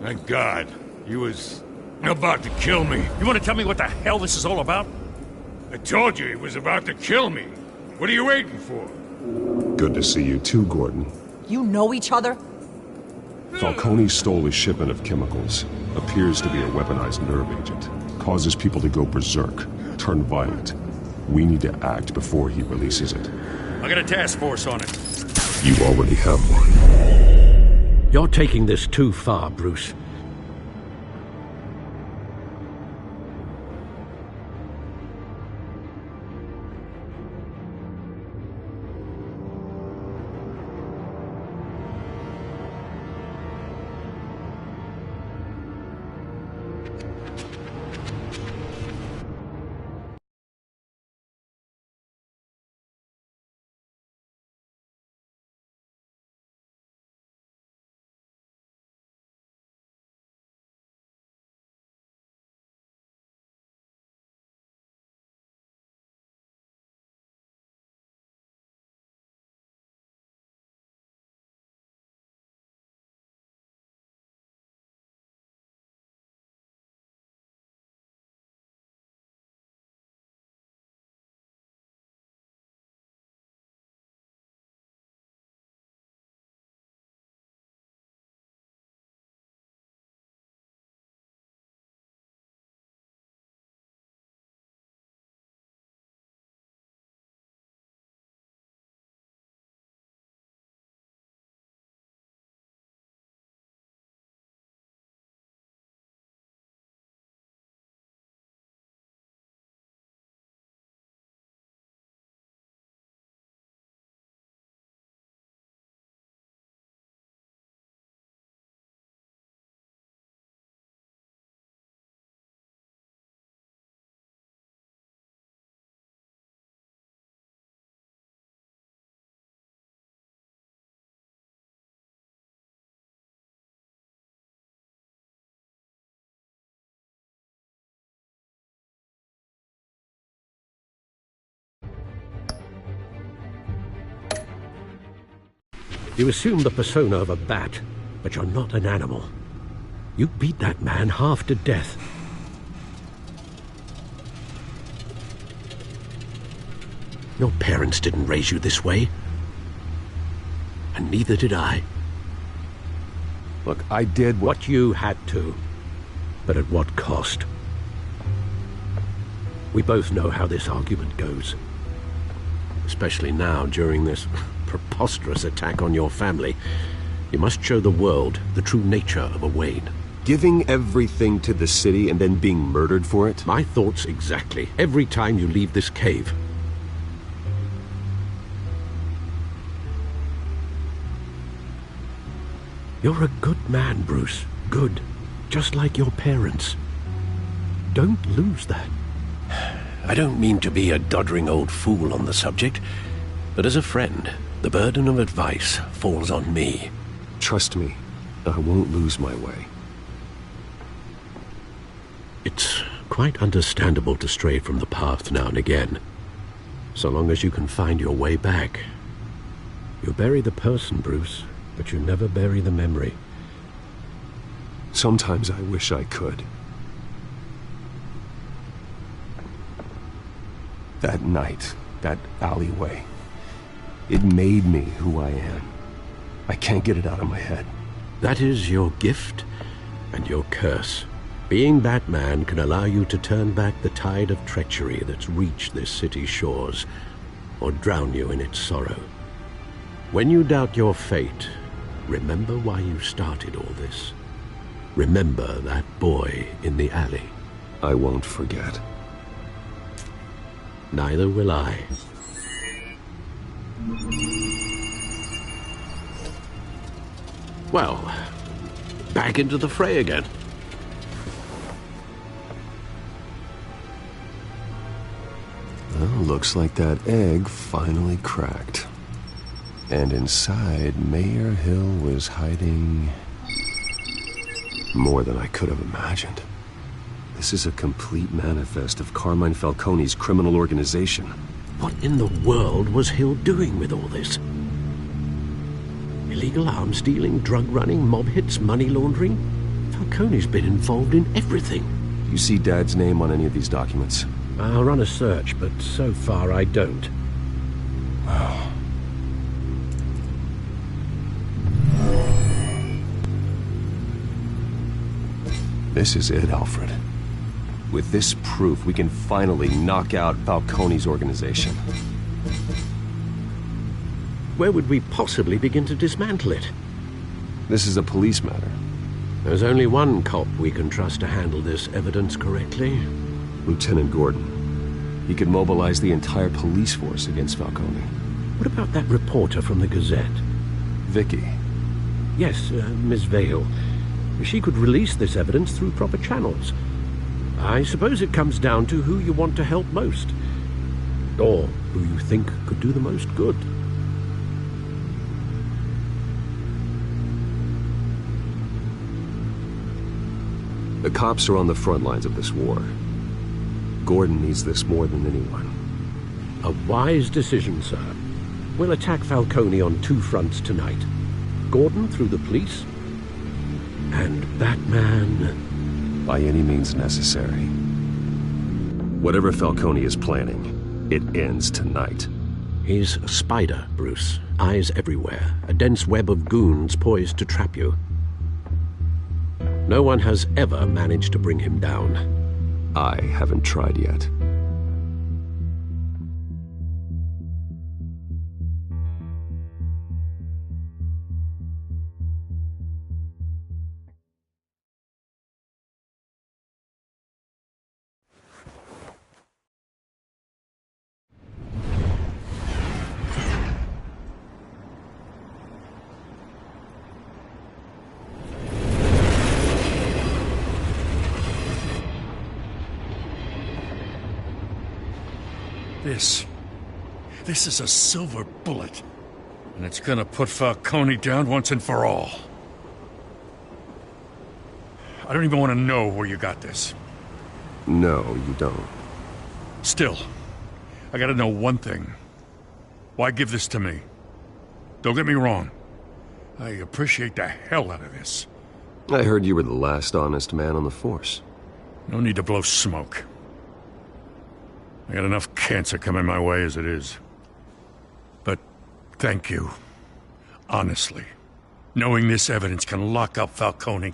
Thank God. He was about to kill me. You want to tell me what the hell this is all about? I told you he was about to kill me. What are you waiting for? Good to see you too, Gordon. You know each other? Falcone stole a shipment of chemicals. Appears to be a weaponized nerve agent. Causes people to go berserk, turn violent. We need to act before he releases it. I got a task force on it. You already have one. You're taking this too far, Bruce. You assume the persona of a bat, but you're not an animal. You beat that man half to death. Your parents didn't raise you this way. And neither did I. Look, I did what you had to. But at what cost? We both know how this argument goes. Especially now, during this preposterous attack on your family. You must show the world the true nature of a Wayne. Giving everything to the city and then being murdered for it? My thoughts exactly. Every time you leave this cave. You're a good man, Bruce. Good. just like your parents. Don't lose that. I don't mean to be a doddering old fool on the subject, but as a friend, the burden of advice falls on me. Trust me, I won't lose my way. It's quite understandable to stray from the path now and again, so long as you can find your way back. You bury the person, Bruce, but you never bury the memory. Sometimes I wish I could. That night, that alleyway, it made me who I am. I can't get it out of my head. That is your gift and your curse. Being Batman can allow you to turn back the tide of treachery that's reached this city's shores, or drown you in its sorrow. When you doubt your fate, remember why you started all this. Remember that boy in the alley. I won't forget. Neither will I. Well, back into the fray again. Well, looks like that egg finally cracked. And inside, Mayor Hill was hiding more than I could have imagined. This is a complete manifest of Carmine Falcone's criminal organization. What in the world was Hill doing with all this? Illegal arms dealing, drug running, mob hits, money laundering? Falcone's been involved in everything. You see Dad's name on any of these documents? I'll run a search, but so far I don't. Wow. This is it, Alfred. With this proof, we can finally knock out Falcone's organization. Where would we possibly begin to dismantle it? This is a police matter. There's only one cop we can trust to handle this evidence correctly. Lieutenant Gordon. He could mobilize the entire police force against Falcone. What about that reporter from the Gazette? Vicky. Yes, Miss Vale. She could release this evidence through proper channels. I suppose it comes down to who you want to help most. Or who you think could do the most good. The cops are on the front lines of this war. Gordon needs this more than anyone. A wise decision, sir. We'll attack Falcone on two fronts tonight. Gordon through the police, and Batman... by any means necessary. Whatever Falcone is planning, it ends tonight. He's a spider, Bruce. Eyes everywhere. A dense web of goons poised to trap you. No one has ever managed to bring him down. I haven't tried yet. This is a silver bullet, and it's gonna put Falcone down once and for all. I don't even want to know where you got this. No, you don't. Still, I gotta know one thing. Why give this to me? Don't get me wrong. I appreciate the hell out of this. I heard you were the last honest man on the force. No need to blow smoke. I got enough cancer coming my way as it is. But thank you. Honestly. Knowing this evidence can lock up Falcone.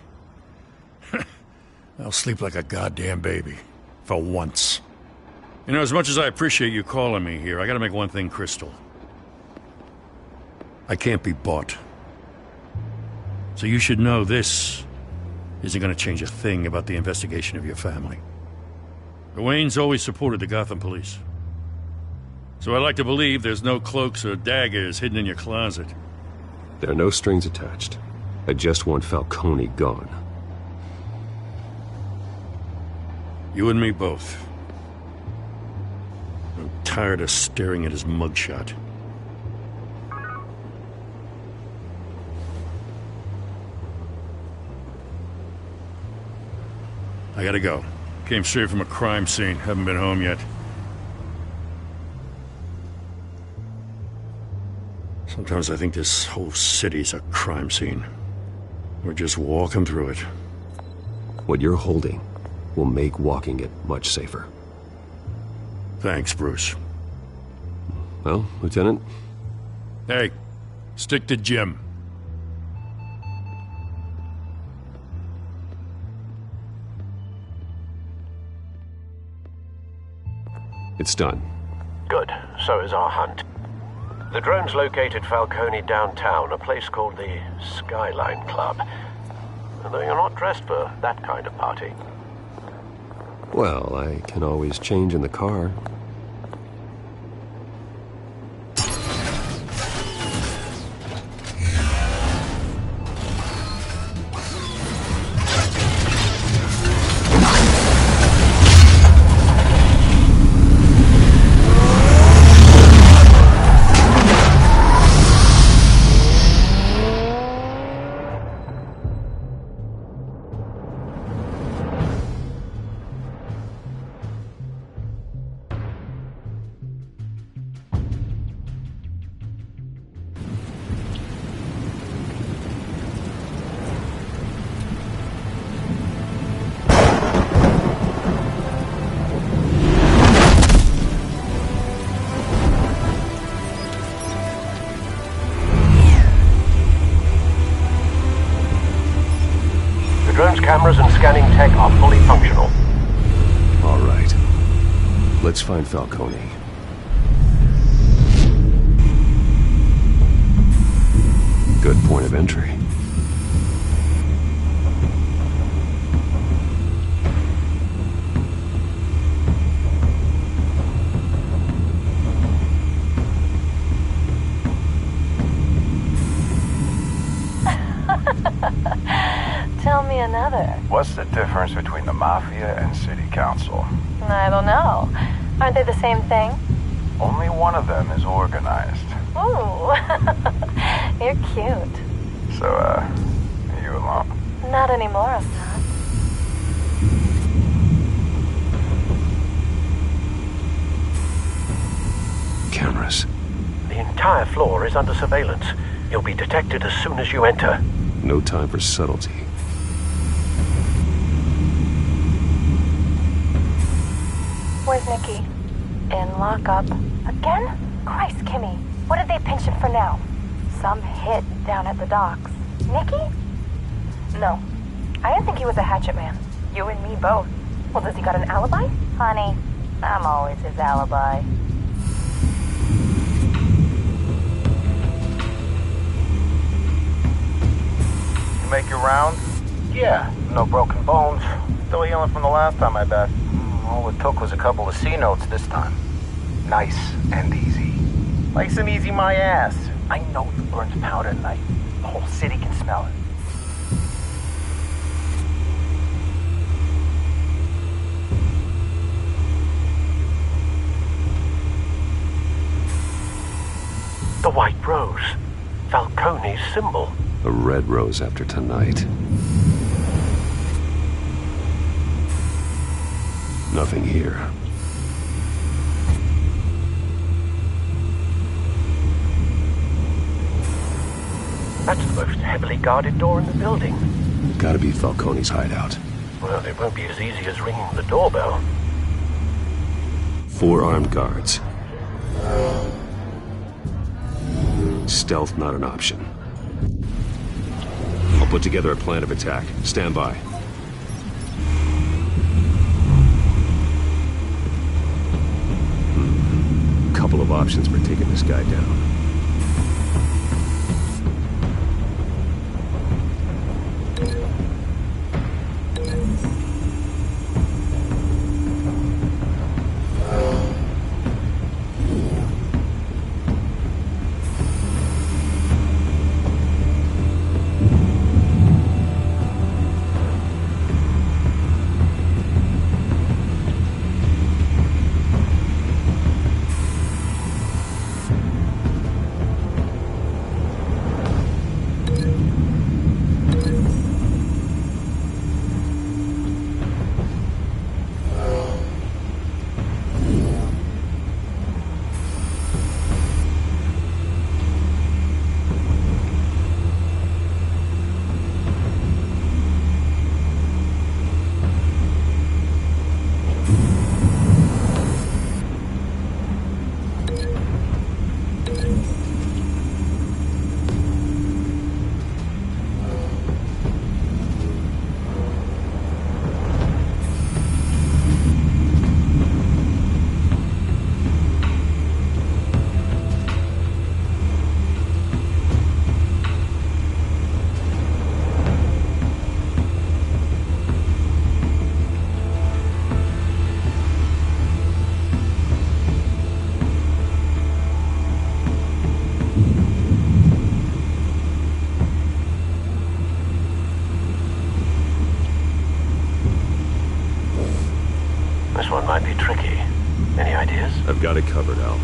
I'll sleep like a goddamn baby. For once. You know, as much as I appreciate you calling me here, I gotta make one thing crystal. I can't be bought. So you should know this isn't gonna change a thing about the investigation of your family. The Waynes always supported the Gotham police. So I like to believe there's no cloaks or daggers hidden in your closet. There are no strings attached. I just want Falcone gone. You and me both. I'm tired of staring at his mugshot. I gotta go. Came straight from a crime scene. Haven't been home yet. Sometimes I think this whole city's a crime scene. We're just walking through it. What you're holding will make walking it much safer. Thanks, Bruce. Well, Lieutenant? Hey, stick to Jim. It's done. Good. So is our hunt. The drones located Falcone downtown, a place called the Skyline Club. Though you're not dressed for that kind of party. Well, I can always change in the car. Cameras and scanning tech are fully functional. All right. Let's find Falcone. Good point of entry. Tell me another. What's the difference between the Mafia and City Council? I don't know. Aren't they the same thing? Only one of them is organized. Ooh. You're cute. So, are you alone? Not anymore, Assad. Cameras. The entire floor is under surveillance. You'll be detected as soon as you enter. No time for subtlety. Where's Nikki? In lockup. Again? Christ, Kimmy. What did they pinch him for now? Some hit down at the docks. Nikki? No. I didn't think he was a hatchet man. You and me both. Well, does he got an alibi? Honey, I'm always his alibi. You make your round? Yeah, no broken bones. Still healing from the last time, I bet. All it took was a couple of C notes this time. Nice and easy. Nice and easy my ass. I know you burned powder at night. The whole city can smell it. The white rose. Falcone's symbol. A red rose after tonight. Nothing here. That's the most heavily guarded door in the building. Gotta be Falcone's hideout. Well, it won't be as easy as ringing the doorbell. 4 armed guards. Stealth not an option. I'll put together a plan of attack. Stand by. Couple of options for taking this guy down. I've got it covered, Al.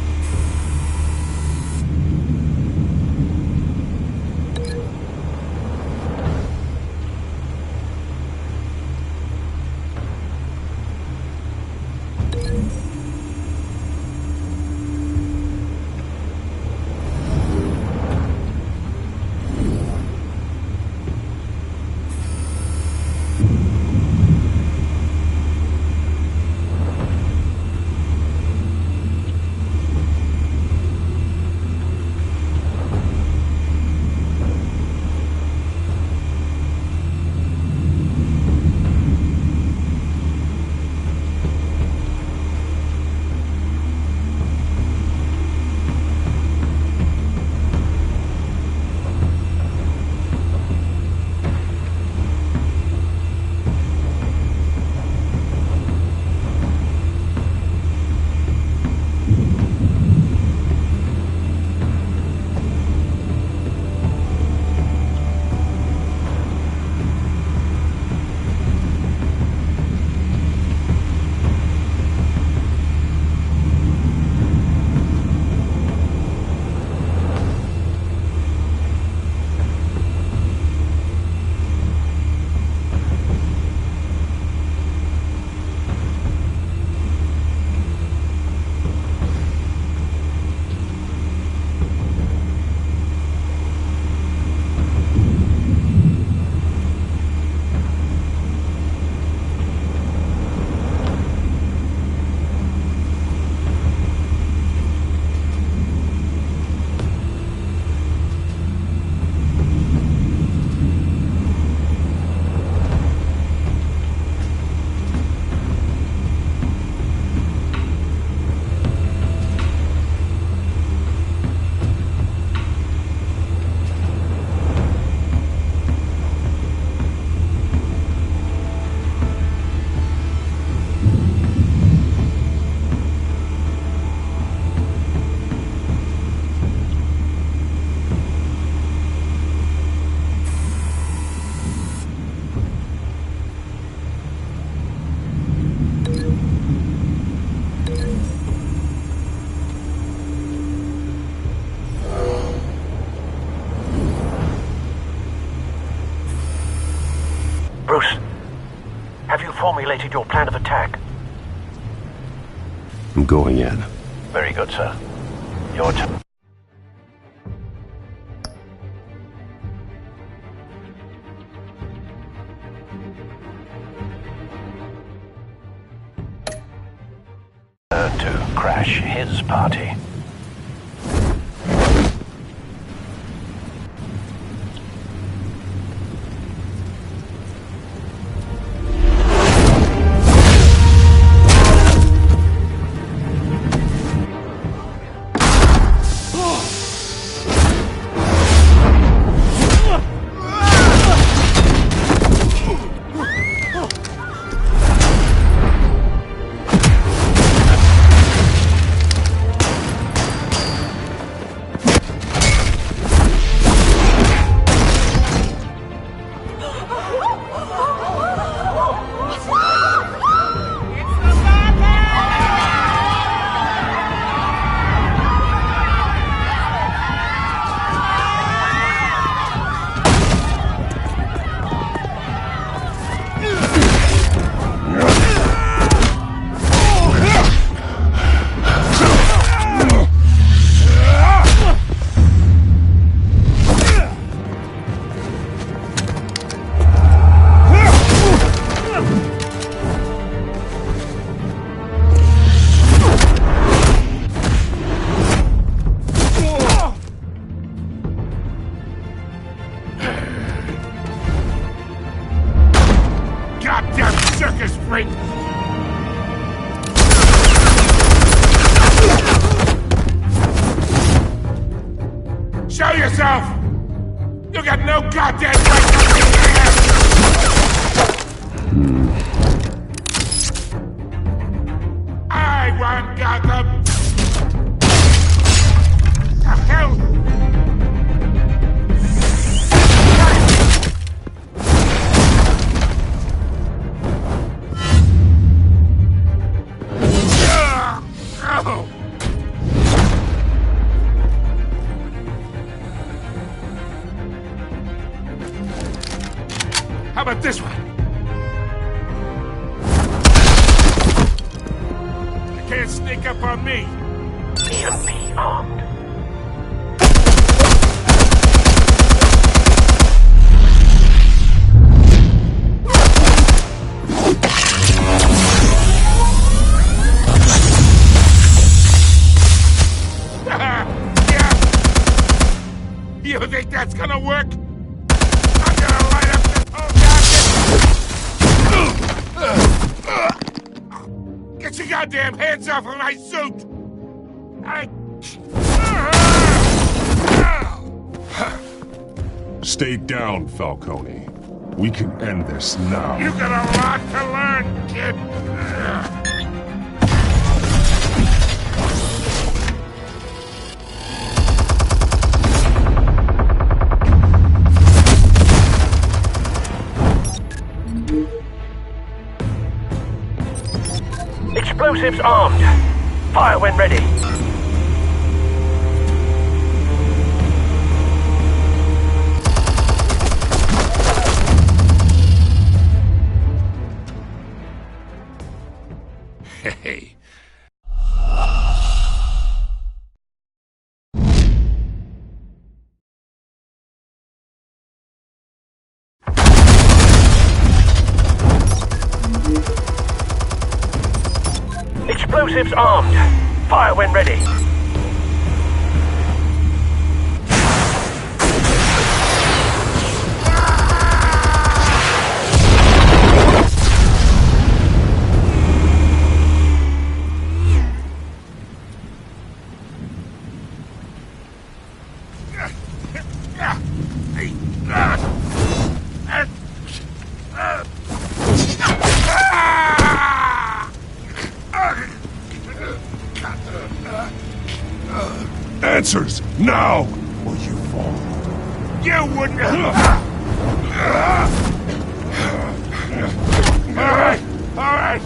Bruce, have you formulated your plan of attack? I'm going in. Very good, sir. Your turn. To crash his party. circus freak! Show yourself! You got no goddamn right to be here! I want Gotham! The hell? Oh! How about this one? You can't sneak up on me. EMP armed. You think that's gonna work? I'm gonna light up this whole goddamn... Get your goddamn hands off of my suit! Stay down, Falcone. We can end this now. You got a lot to learn, kid! Explosives armed. Fire when ready. Hey. Explosives armed. Fire when ready. Answers, now, or you fall. You wouldn't... Alright.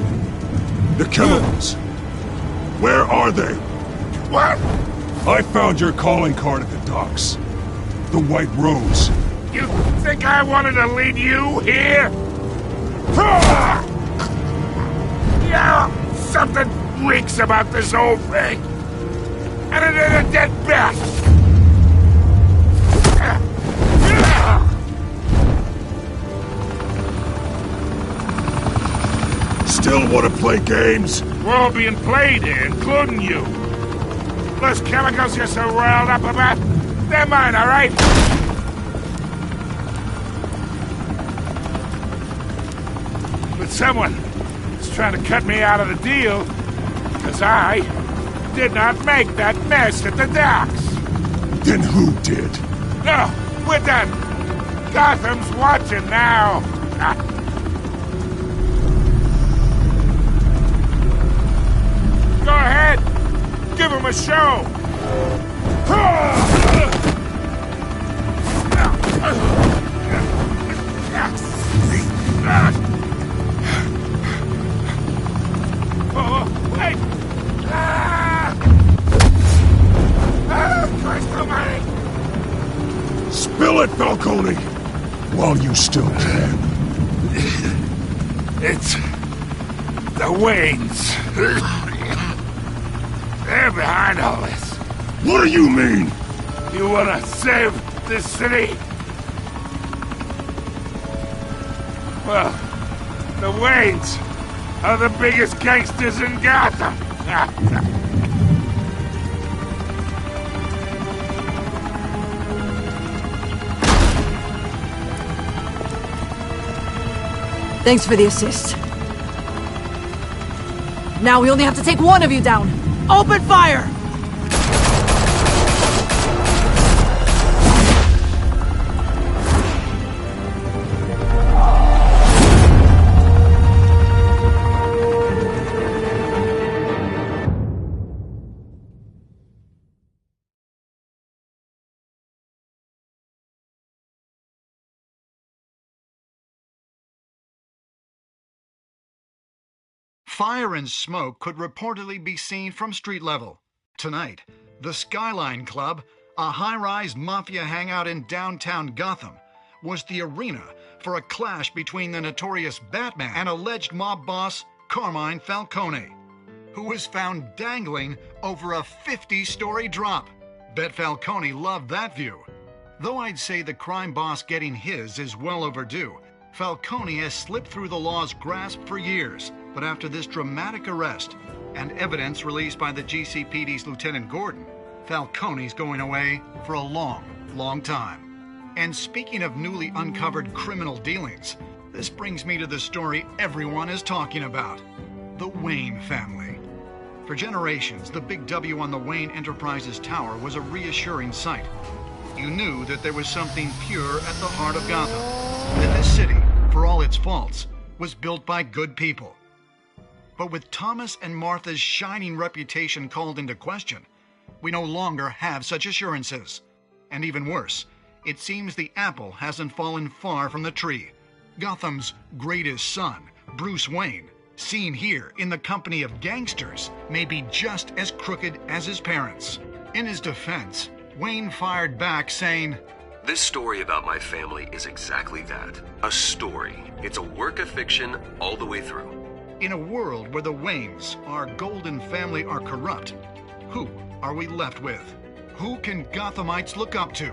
The chemicals. Where are they? What? I found your calling card at the docks. The White Rose. You think I wanted to lead you here? Yeah, something reeks about this whole thing. And it is a dead bat! Still want to play games? We're all being played here, including you. Those chemicals you're so riled up about, they're mine, all right? But someone is trying to cut me out of the deal, because I did not make that mess at the docks. Then who did? No, we're done. Gotham's watching now. Go ahead. Give him a show. Oh, wait. Christ almighty. Spill it, Falcone! While you still can. It's... the Waynes. They're behind all this. What do you mean? You wanna save this city? Well, the Waynes are the biggest gangsters in Gotham. Thanks for the assist. Now we only have to take one of you down. Open fire! Fire and smoke could reportedly be seen from street level. Tonight, the Skyline Club, a high-rise mafia hangout in downtown Gotham, was the arena for a clash between the notorious Batman and alleged mob boss Carmine Falcone, who was found dangling over a 50-story drop. Bet Falcone loved that view. Though I'd say the crime boss getting his is well overdue, Falcone has slipped through the law's grasp for years. But after this dramatic arrest and evidence released by the GCPD's Lieutenant Gordon, Falcone's going away for a long time. And speaking of newly uncovered criminal dealings, this brings me to the story everyone is talking about: the Wayne family. For generations, the big W on the Wayne Enterprises Tower was a reassuring sight. You knew that there was something pure at the heart of Gotham, that this city, for all its faults, was built by good people. But with Thomas and Martha's shining reputation called into question, we no longer have such assurances. And even worse, it seems the apple hasn't fallen far from the tree. Gotham's greatest son, Bruce Wayne, seen here in the company of gangsters, may be just as crooked as his parents. In his defense, Wayne fired back saying, "This story about my family is exactly that. A story. It's a work of fiction all the way through." In a world where the Waynes, our golden family, are corrupt, who are we left with? Who can Gothamites look up to?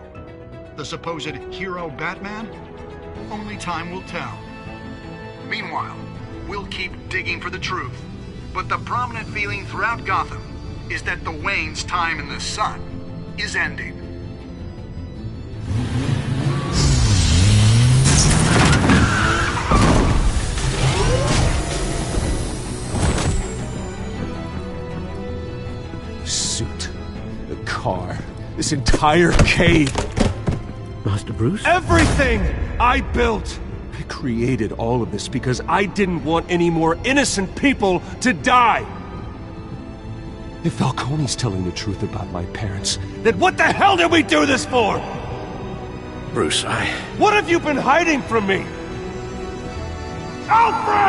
The supposed hero Batman? Only time will tell. Meanwhile, we'll keep digging for the truth. But the prominent feeling throughout Gotham is that the Waynes' time in the sun is ending. Suit, the car, this entire cave. Master Bruce? Everything I built! I created all of this because I didn't want any more innocent people to die! If Falcone's telling the truth about my parents, then what the hell did we do this for? Bruce, What have you been hiding from me? Alfred!